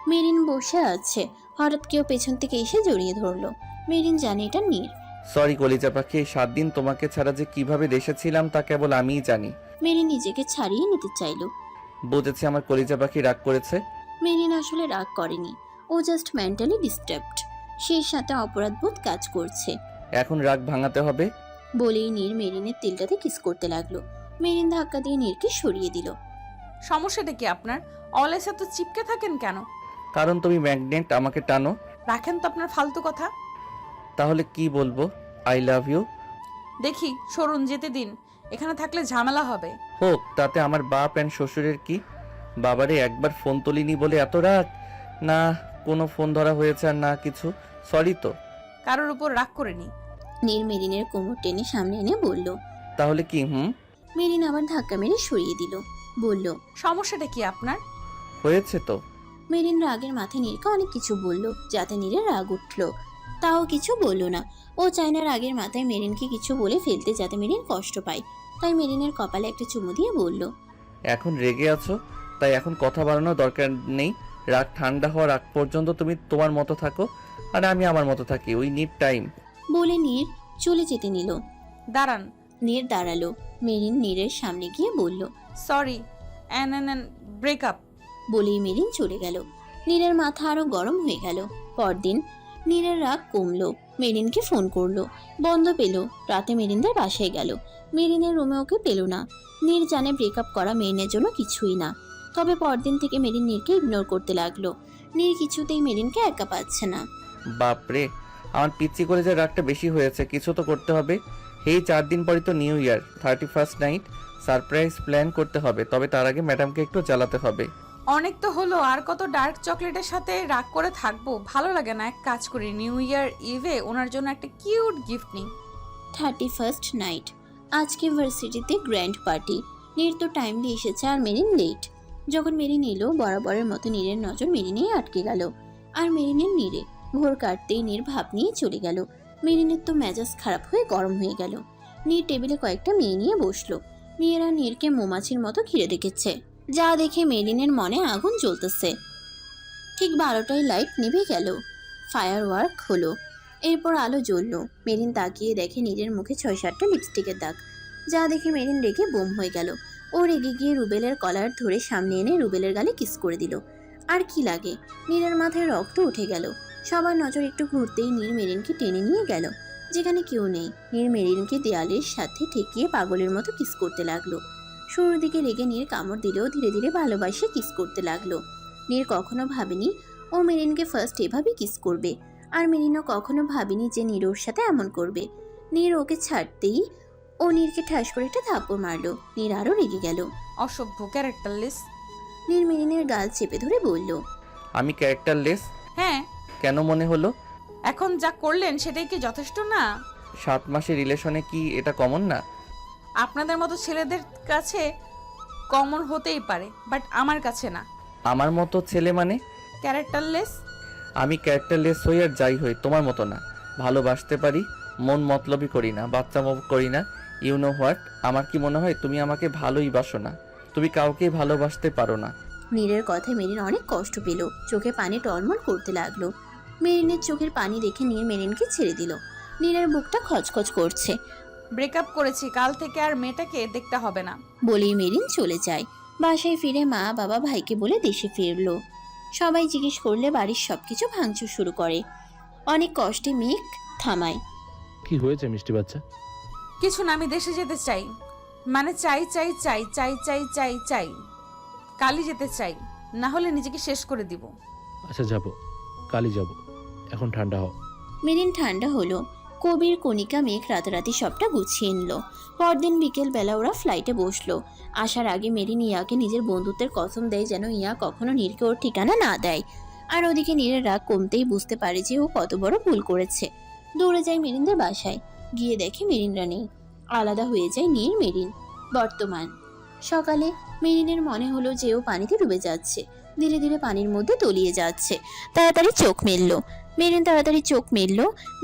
মেরিন বসে আছে, হঠাৎ কেউ পেছন থেকে এসে জড়িয়ে ধরলো। মেরিন জানে এটা নীর। সরি কলিজা পাখি, এই 7 দিন তোমাকে ছাড়া যে কিভাবে দেশে ছিলাম তা কেবল আমিই জানি। মেরিন নিজেকে ছাড়িয়ে নিতে চাইলো। বুঝেছি আমার কলিজা পাখি রাগ করেছে। মেরিন আসলে রাগ করেনি, ও জাস্ট মেন্টালি ডিস্টার্বড। সেই সাথে অপরাধবোধ কাজ করছে। এখন রাগ ভাঙাতে হবে। বলেই নীর মেরিনের তিলটাতে কিস করতে লাগলো। মেরিন ধাক্কা দিয়ে নীরকে সরিয়ে দিল। সমস্যাটা কি আপনার? অলওয়েজ এত চিপকে থাকেন কেন? কারণ তুমি ম্যাগনেট, আমাকে টানো। রাখেন তো আপনার ফালতু কথা। তাহলে কি বলবো? I love you. দেখি সরুন, যেতে দিন। এখানে থাকলে ঝামেলা হবে। হোক, তাতে আমার বাপ অ্যান্ড শ্বশুরের কি? বাবারে একবার ফোন তুলিনি বলে এত রাগ? না কোনো ফোন ধরা হয়েছে আর না কিছু। সরি তো। কারোর উপর রাগ করেনি। নীর মেরিনের কোমর টেনে সামনে এনে বলল। তাহলে কি? মেরিন আবার ধাক্কা মেরে সরিয়ে দিল। বলল, সমস্যাটা কি আপনার? হয়েছে তো। মেরিন রাগের মাথায় নীরকে অনেক কিছু বলল, যাতে নীরের রাগ উঠল। তাও কিছু বলল না। ও চায় না রাগের মাথায় মেরিনকে কিছু বলে ফেলতে, যাতে মেরিন কষ্ট পায়। তাই মেরিনের কপালে একটা চুমু দিয়ে বলল, এখন রেগে আছো, তাই এখন কথা বাড়ানোর দরকার নেই। রাগ ঠান্ডা হওয়ার আগ পর্যন্ত তুমি তোমার মতো থাকো আর আমি আমার মতো থাকি। We need time. বলে নীর চলে যেতে নিল। দাঁড়ান। নীর দাঁড়ালো। মেরিন নীরের সামনে গিয়ে বলল, সরি অ্যান ব্রেকআপ। বলেই মেরিন চলে গেল। নীরের মাথা আরো গরম হয়ে গেল। পরদিন নীরের রাগ কমলো। মেরিনকে ফোন করলো, বন্ধ পেল। রাতে মেরিনদের বাসায় গেল। মেরিনের রুমে ওকে পেল না। নীর জানে ব্রেকআপ করা মেরিনের জন্য কিছুই না। তবে পরদিন থেকে মেরিন নীরকে ইগনোর করতে লাগলো। নীর কিছুতেই মেরিনকে একা পাচ্ছে না। বাপরে, আমার পিচ্ছি করে যে রাগটা বেশি হয়েছে। কিছু তো করতে হবে। এই 4 দিন পরই তো new year, 31st night surprise plan করতে হবে। তবে তার আগে ম্যাডামকে একটু জ্বালাতে হবে। অনেক তো হলো, আর কত ডার্ক চকলেটের সাথে রাগ করে থাকবো? ভালো লাগে না। এক কাজ করি, নিউ ইয়ার ইভে ওনার জন্য একটা কিউট গিফট নিই। 31st নাইট আজকে ভার্সিটিতে গ্র্যান্ড পার্টি। নীর তো টাইমলি এসেছে আর মেরিন লেট। যখন মেরিন এলো, বরাবরের মতো নীরের নজর মেরিনেই আটকে গেল। আর মেরিনের নীরে ভোর কাটতেই নীর ভাব নিয়ে চলে গেল। মেরিনের তো মেজাজ খারাপ হয়ে গরম হয়ে গেল। নীর টেবিলে কয়েকটা মেয়ে নিয়ে বসলো। মেয়েরা নীরকে মৌমাছির মতো ঘিরে রেখেছে, যা দেখে মেরিনের মনে আগুন জ্বলতেছে। ঠিক 12টায় লাইট নিভে গেল। ফায়ার ওয়ার্ক হলো। এরপর আলো জ্বললো। মেরিন তাকিয়ে দেখে নীরের মুখে 6-7টা লিপস্টিকের দাগ, যা দেখে মেরিন রেগে বোম হয়ে গেল। ও রেগে গিয়ে রুবেলের কলার ধরে সামনে এনে রুবেলের গালে কিস করে দিল। আর কি লাগে, নীরের মাথায় রক্ত উঠে গেল। সবার নজর একটু ঘুরতেই নীর মেরিনকে টেনে নিয়ে গেল যেখানে কেউ নেই। নীর মেরিনকে দেয়ালের সাথে ঠেকিয়ে পাগলের মতো কিস করতে লাগলো। শুরুর দিকে রেগে নীর কামড় দিলেও ধীরে ধীরে ভালোবাসে কিস করতে লাগলো। নীর কখনো ভাবেনি ও মেরিনকে ফার্স্ট এভাবে কিস করবে, আর মেরিনও কখনো ভাবেনি যে নীর ওর সাথে এমন করবে। নীর ওকে ছাড়তেই ও নীরকে ঠাস করে একটা থাপ্পড় মারলো। নীর আরও রেগে গেল। অসভ্য, ক্যারেক্টারলেস। নীর মেরিনের গাল চেপে ধরে বলল, আমি ক্যারেক্টারলেস হ্যাঁ, কেন মনে হলো? এখন যা করলেন সেটাই কি যথেষ্ট না? 7 মাসের রিলেশনে কি এটা কমন না? আপনাদের মতো ছেলেদের কাছে কমন হতেই পারে, বাট আমার কাছে না। আমার মতো ছেলে মানে? ক্যারেক্টারলেস। আমি ক্যারেক্টারলেস হই আর যাই হই, তোমার মতো না। ভালোবাসতে পারি, মন মতলবই করি না, বাচ্চামো করি না। ইউ নো হোয়াট, আমার কি মনে হয় তুমি আমাকে ভালোই বাসো না, তুমি কাউকেই ভালোবাসতে পারো না। নীরের কথায় মেরিন অনেক কষ্ট পেল, চোখে পানি টলমল করতে লাগলো। মেরিনের চোখের পানি দেখে নীর মেরিনকে ছেড়ে দিল। নীরের বুকটা খচখচ করছে। ব্রেকআপ করেছি, কাল থেকে আর মেয়েটাকে দেখতে হবে না বলেই মেরিন চলে যায়। বাসায় ফিরে মা বাবা ভাইকে বলে দেশে ফিরলো। সবাই জিজ্ঞেস করলে বাড়ির সবকিছু ভাঙচুর শুরু করে। অনেক কষ্টে মেঘ থামায়। কি হয়েছে মিষ্টি বাচ্চা? কিছু না, আমি দেশে যেতে চাই। মানে চাই চাই চাই চাই চাই চাই চাই কালই যেতে চাই, না হলে নিজেকে শেষ করে দিব। আচ্ছা যাব, কালই যাব, এখন ঠান্ডা হও। মেরিন ঠান্ডা হলো। কবির, কণিকা, মেঘ রাতারাতি সবটা গুছিয়ে নিল। পরদিন বিকেল বেলা ওরা ফ্লাইটে বসলো। আসার আগে মেরিন ইয়াকে নিজের বন্ধুত্বের কসম দেয় যেন ইয়া কখনো নীরকে ওর ঠিকানা না দেয়। আর ওদিকে নীরের রাগ কমতেই বুঝতে পারে যে ও কত বড় ভুল করেছে। দৌড়ে যায় মেরিনদের বাসায়, গিয়ে দেখে মেরিনরা নেই। আলাদা হয়ে যায় নীর মেরিন। বর্তমান সকালে মেরিনের মনে হলো যে ও পানিতে ডুবে যাচ্ছে, ধীরে ধীরে পানির মধ্যে তলিয়ে যাচ্ছে। তাড়াতাড়ি চোখ মেলল মেরিন, তাড়াতাড়ি চোখ মেলল,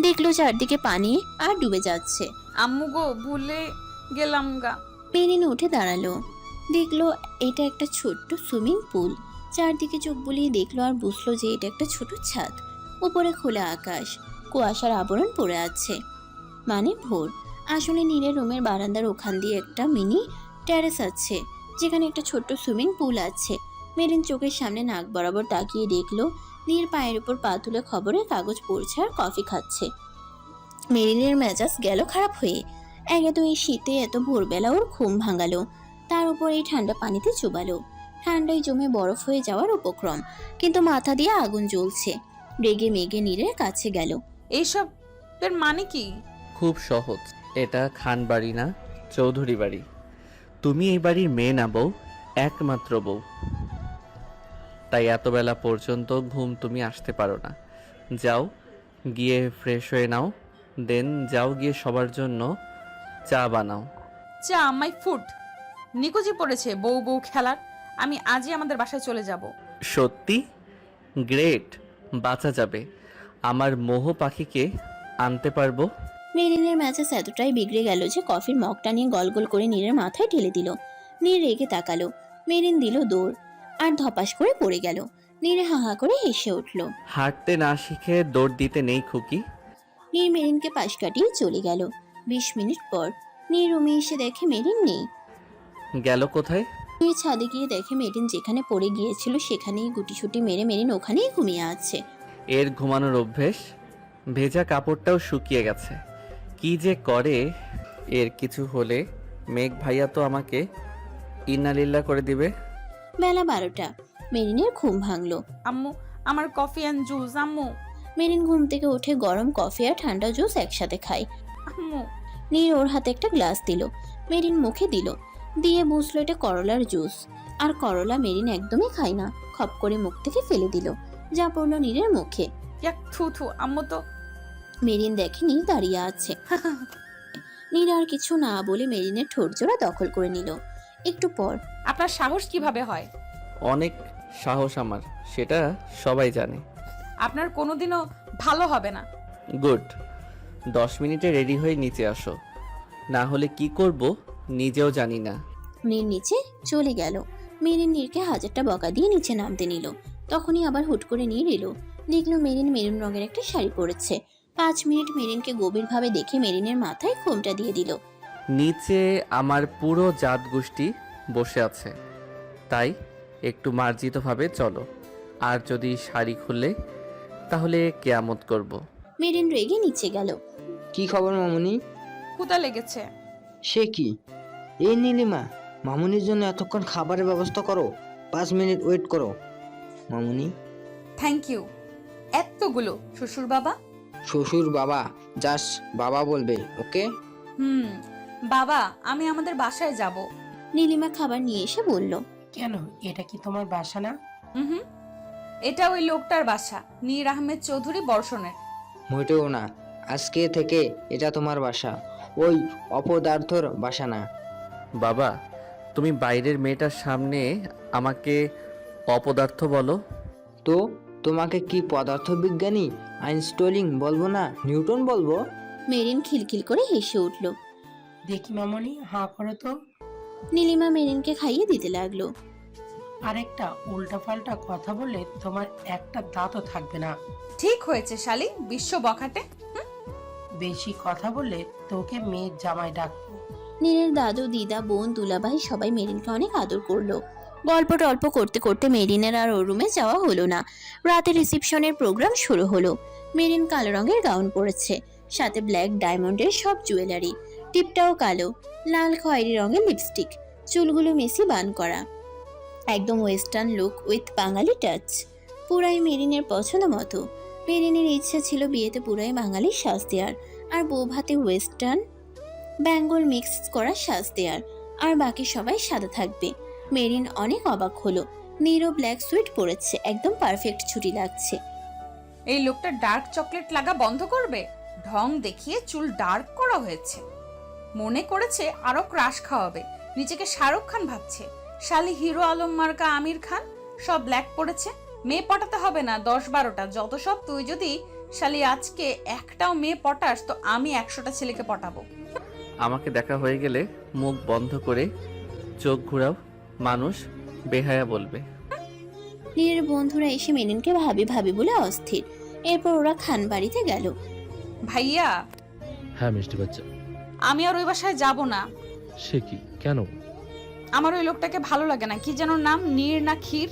দেখলো চারদিকে পানি আর ডুবে যাচ্ছে। আম্মু গো, ভুলে গেলাম গা। মেরিন উঠে দাঁড়ালো, দেখলো এটা একটা ছোট্ট সুইমিং পুল। চারদিকে চোখ বুলিয়ে দেখলো আর বুঝলো যে এটা একটা ছোট ছাদ। উপরে খোলা আকাশ, কুয়াশার আবরণ পড়ে আছে, মানে ভোর। আসলে নীরের রুমের বারান্দার ওখান দিয়ে একটা মিনি টেরেস আছে, যেখানে একটা ছোট্ট সুইমিং পুল আছে। মেরিন চোখের সামনে নাক বরাবর তাকিয়ে দেখলো নীর পায়ের উপর পা তুলে খবরের কাগজ পড়ছে আর কফি খাচ্ছে। মেরিনের মেজাজ গেল খারাপ হয়ে। একে তো এই শীতে এত ভোরবেলা ওর ঘুম ভাঙালো, তার উপর এই ঠান্ডা পানিতে চুবালো। ঠান্ডায় জমে বরফ হয়ে যাওয়ার উপক্রম, কিন্তু মাথা দিয়ে আগুন জ্বলছে। রেগে মেগে নীরের কাছে গেল। এইসব এর মানে কি? খুব সহজ, এটা খান বাড়ি না, চৌধুরী বাড়ি। তুমি এই বাড়ির মেয়ে না বউ, একমাত্র বউ, তাই এত বেলা পর্যন্ত ঘুম তুমি আসতে পারো না। যাও গিয়ে ফ্রেশ হয়ে নাও, দেন যাও গিয়ে সবার জন্য চা বানাও। চা মাই ফুড। নিকুজি পড়েছে বউ বউ খেলার। আমি আজই আমাদের বাসায় চলে যাব। সত্যি? গ্রেট, বাঁচা যাবে। আমার মোহ পাখিকে আনতে পারবো। মেরিনের মেজাজ এতটাই বিগড়ে গেল যে কফির মগটা নিয়ে গল গল করে নীরের মাথায় ঢেলে দিল। নীর রেগে তাকালো। মেরিন দিল দৌড় আর ধপাস করে পড়ে গেল। নীরে হাহা করে হেসে উঠল। হাঁটতে না শিখে দৌড় দিতে নেই খুকি। নীর মেরিনকে পাশ কাটিয়ে চলে গেল। 20 মিনিট পর নীর রুমে এসে দেখে মেরিন নেই। গেল কোথায়? নীর ছাদে গিয়ে দেখে মেরিন যেখানে পড়ে গিয়েছিল সেখানেই গুটিসুটি মেরে মেরিন ওখানেই ঘুমিয়ে আছে। এর ঘুমানোর অভ্যেস, ভেজা কাপড়টাও শুকিয়ে গেছে। কি যে করে, এর কিছু হলে মেঘ ভাইয়া তো আমাকে ইন্নালিল্লা করে দিবে। বেলা 12টা, মেরিনের ঘুম ভাঙলো। আম্মু, আমার কফি অ্যান্ড জুস। আম্মু। মেরিন ঘুম থেকে উঠে গরম কফি আর ঠান্ডা জুস একসাথে খায়। আম্মু। নীর ওর হাতে একটা গ্লাস দিল। মেরিন মুখে দিল, দিয়ে বুঝলো এটা করলার জুস। আর করলা মেরিন একদমই খায় না, খপ করে মুখ থেকে ফেলে দিল, যা পড়লো নীরের মুখে। ইয়াক, থু থু। আম্মু তো। মেরিন দেখে নীর দাঁড়িয়ে আছে। নীর আর কিছু না বলে মেরিনের ঠোঁট জোড়া দখল করে নিল। একটু পর, আপনার সাহস কিভাবে হয়? অনেক সাহস আমার, সেটা সবাই জানে। আপনার কোনোদিনও ভালো হবে না। গুড, 10 মিনিটে রেডি হয়ে নিচে আসো, না হলে কি করব নিজেও জানি না। নীর নিচে চলে গেল। মেরিন নীরকে 1000টা বকা দিয়ে নিচে নামতে নিল। তখনই আবার হুট করে নীর এলো, দেখলো মেরিন মেরুন রঙের একটা শাড়ি পরেছে। 5 মিনিট মেরিনকে গভীরভাবে দেখে মেরিনের মাথায় খোমটা দিয়ে দিল। নিচে আমার পুরো জাত গোষ্ঠী বসে আছে, তাই একটু মার্জিতভাবে চলো। আর যদি শাড়ি খুলে তাহলে কেয়ামত করব। মেরিন রেগে নিচে গেল। কি খবর মামুনি? কোথা লেগেছে? সে কি? এই নীলিমা, মামুনির জন্য এতক্ষণ খাবারের ব্যবস্থা করো, 5 মিনিট ওয়েট করো। মামুনি। Thank you. এতগুলো শ্বশুর বাবা? শ্বশুর বাবা, জাস্ট বাবা বলবে, ওকে? বাবা, আমি আমাদের বাসায় যাব। নীলিমা খাবার নিয়ে এসে বলল, কেন, এটা কি তোমার বাসা না? হুম, এটা ওই লোকটার বাসা, নীর আহমেদ চৌধুরী বর্ষণের। মোটেও না, আজকে থেকে এটা তোমার বাসা, ওই অপদার্থর বাসা না। বাবা, তুমি বাইরের মেয়েটার সামনে আমাকে অপদার্থ বলো? তো তোমাকে কি পদার্থবিজ্ঞানী আইনস্টাইন বলবো না নিউটন বলবো? মেরিন খিলখিল করে হেসে উঠল। দেখি মামনি, হাঁ করো তো। নীলিমা মেরিনকে খাইয়ে দিতে লাগলো। আরেকটা উল্টাপাল্টা কথা বললে তোমার একটা দাঁতও থাকবে না। ঠিক হয়েছে শালি, বিশ্ব বখাটে। বেশি কথা বললে তোকে মেয়ের জামাই ডাকবো। নীরের দাদু, দিদা, বোন, দুলাভাই সবাই মেরিনকে অনেক আদর করলো। গল্প টল্প করতে করতে মেরিনের আর ওর রুমে যাওয়া হলো না। রাতে রিসেপশনের প্রোগ্রাম শুরু হলো। মেরিন কালো রঙের গাউন পরেছে, সাথে ব্ল্যাক ডায়মন্ডের সব জুয়েলারি, টিপটাও কালো, লাল খয়েরি রঙের লিপস্টিক, চুলগুলো মেসি বান করা, একদম western look with Bengali touch. পুরাই মেরিনের পছন্দ মতো। মেরিনের ইচ্ছা ছিল বিয়েতে পুরাই বাঙালি সাজ দেওয়ার, আর বউ ভাতে ওয়েস্টার্ন বেঙ্গল মিক্স করা সাজ দেওয়ার, আর বাকি সবাই সাদা থাকবে। মেরিন অনেক অবাক হলো। নীরও ব্ল্যাক সুইট পরেছে, একদম পারফেক্ট ছুটি লাগছে। এই লোকটা ডার্ক চকলেট লাগা বন্ধ করবে? ঢং দেখিয়ে চুল ডার্ক করা হয়েছে, মনে করেছে আরো ক্রাশ খাওয়াবে, নিজেকে শাহরুখ খান ভাবছে। শালি হিরো আলম মার্কা আমির খান, সব ব্ল্যাক পড়েছে। মেয়ে পটাতে হবে না 10-12টা, যত সব। তুই যদি শালি আজকে একটাও মেয়ে পটাস তো আমি 100টা ছেলেকে পটাবো। আমাকে দেখা হয়ে গেলে মুখ বন্ধ করে চোখ ঘুরাও, মানুষ বেহায়া বলবে। নীরের বন্ধুরা এসে মেরিনকে ভাবি ভাবি বলে অস্থির। এরপর ওরা খান বাড়িতে গেল। ভাইয়া, হ্যাঁ মিষ্টি বাচ্চা। আমি আর ওই বাসায় যাব না। সে কি, কেন? আমার ওই লোকটাকে ভালো লাগে না। কি যেন নাম, নীর না ক্ষীর?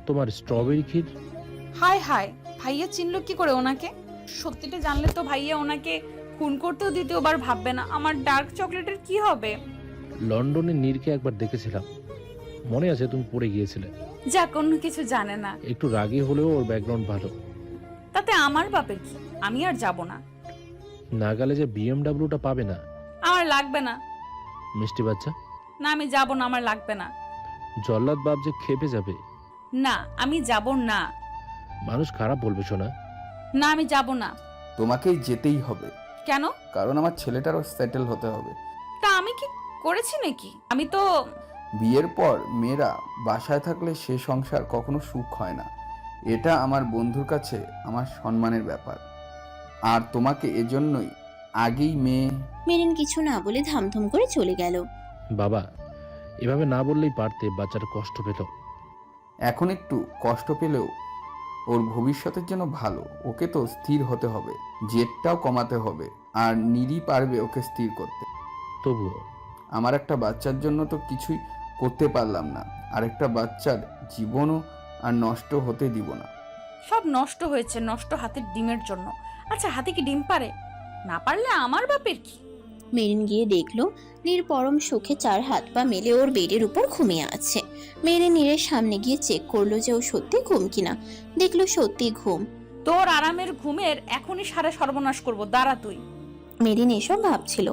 তোমার স্ট্রবেরি ক্ষীর? হায় হায়, ভাইয়া চিনলো কি করে ওনাকে? সত্যিটা জানলে তো ভাইয়া ওনাকে খুন করতেও দ্বিতীয়বার ভাববে না। আমার ডার্ক চকলেটের কি হবে? লন্ডনে নীরকে একবার দেখেছিলাম, মনে আছে? তুমি পড়ে গিয়েছিলে। যা, কোনো কিছু জানে না। একটু রাগী হলেও ওর ব্যাকগ্রাউন্ড ভালো। তাতে আমার বাপের কি? আমি আর যাব না। না গেলে যে বিএমডাব্লিউটা পাবে না। আমার লাগবে না। মিষ্টি বাচ্চা, না, আমি যাব না, আমার লাগবে না। জল্লাদ বাপ যে খেপে যাবে। না, আমি যাব না। মানুষ খারাপ বলবে শোনা। না, আমি যাব না। তোমাকে যেতেই হবে। কেন? কারণ আমার ছেলেটারও সেটেল হতে হবে। তা আমি কি করেছি নাকি? আমি তো বিয়ের পর মেয়েরা বাসায় থাকলে সে সংসার কখনো সুখ হয় না। এটা আমার বন্ধুর কাছে আমার সম্মানের ব্যাপার, আর তোমাকে এজন্যই আগেই মেয়ে। মেরিন কিছু না বলে ধামধুম করে চলে গেল। বাবা, এভাবে না বললেই পারতে, বাচ্চাটা কষ্ট পেল। এখন একটু কষ্ট পেলেও ওর ভবিষ্যতের জন্য ভালো। ওকে তো স্থির হতে হবে, জেদটাও কমাতে হবে, আর নিরই পারবে ওকে স্থির করতে। তবুও আমার একটা বাচ্চার জন্য তো কিছুই করতে পারলাম না, আর একটা বাচ্চার জীবনও আর নষ্ট হতে দিব না। সব নষ্ট হয়েছে নষ্ট হাতের ডিমের জন্য। আচ্ছা, হাতে কি ডিম পারে? না পারলে আমার বাপের কি? মেরিন গিয়ে দেখলো নীর পরম সুখে 4 হাত পা মেলে ওর বেডের উপর ঘুমিয়ে আছে। মেরিন নীরের সামনে গিয়ে চেক করলো যে ও সত্যি ঘুম কিনা। দেখলো সত্যি ঘুম। তোর আরামের ঘুমের এখনই সারা সর্বনাশ করব, দাঁড়া তুই। মেরিন এসব ভাবছিল,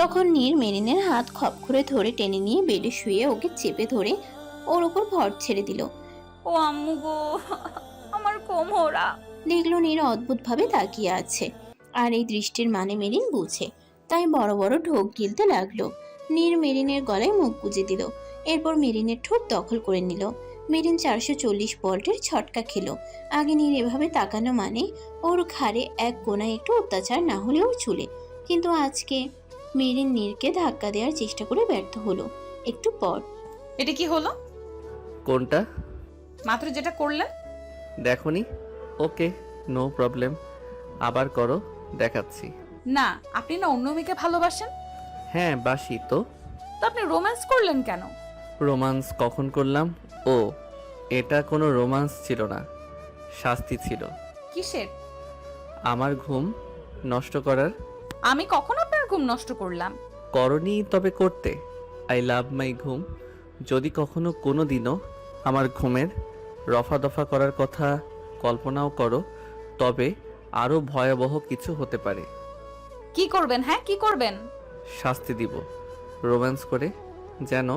তখন নীর মেরিনের হাত খপ করে ধরে টেনে নিয়ে বেডে শুয়ে ওকে চেপে ধরে ওর উপর ভর ছেড়ে দিল। ও আম্মু গো, আমার কোমরা। দেখলো নীর অদ্ভুত ভাবে তাকিয়ে আছে, আর এই দৃষ্টির মানে মেরিন বুঝে, তাই বড় বড় ঢোক গিলতে লাগলো। নীর মেরিনের গলায় মুখ গুজে দিল, এরপর মেরিনের ঠোঁট দখল করে নিল। মেরিন 440 ভোল্টের ছটকা খেলো। আগে নীর এভাবে তাকানো মানে ওর ঘাড়ে এক কোনায় একটু অত্যাচার, না হলেও চুলে। কিন্তু আজকে মেরিন নীরকে ধাক্কা দেওয়ার চেষ্টা করে ব্যর্থ হলো। একটু পর, এটা কি হলো? কোনটা? মাত্র যেটা করলেন। দেখোনি? ওকে, নো প্রবলেম, আবার করো, দেখাচ্ছি। না, আপনি না অন্য মেয়েকে ভালোবাসেন? হ্যাঁ বাসি তো। তো আপনি রোম্যান্স করলেন কেন? রোমান্স কখন করলাম? ও, এটা কোনো রোমান্স ছিল না, শাস্তি ছিল। কিসের? আমার ঘুম নষ্ট করার। আমি কখন আপনার ঘুম নষ্ট করলাম? করনি, তবে করতে। আই লাভ মাই ঘুম। যদি কখনো কোনো দিনও আমার ঘুমের রফা দফা করার কথা কল্পনাও করো, তবে আরও ভয়াবহ কিছু হতে পারে। কি করবেন? হ্যাঁ, কি করবেন? শাস্তি দিব রোম্যান্স করে, যেন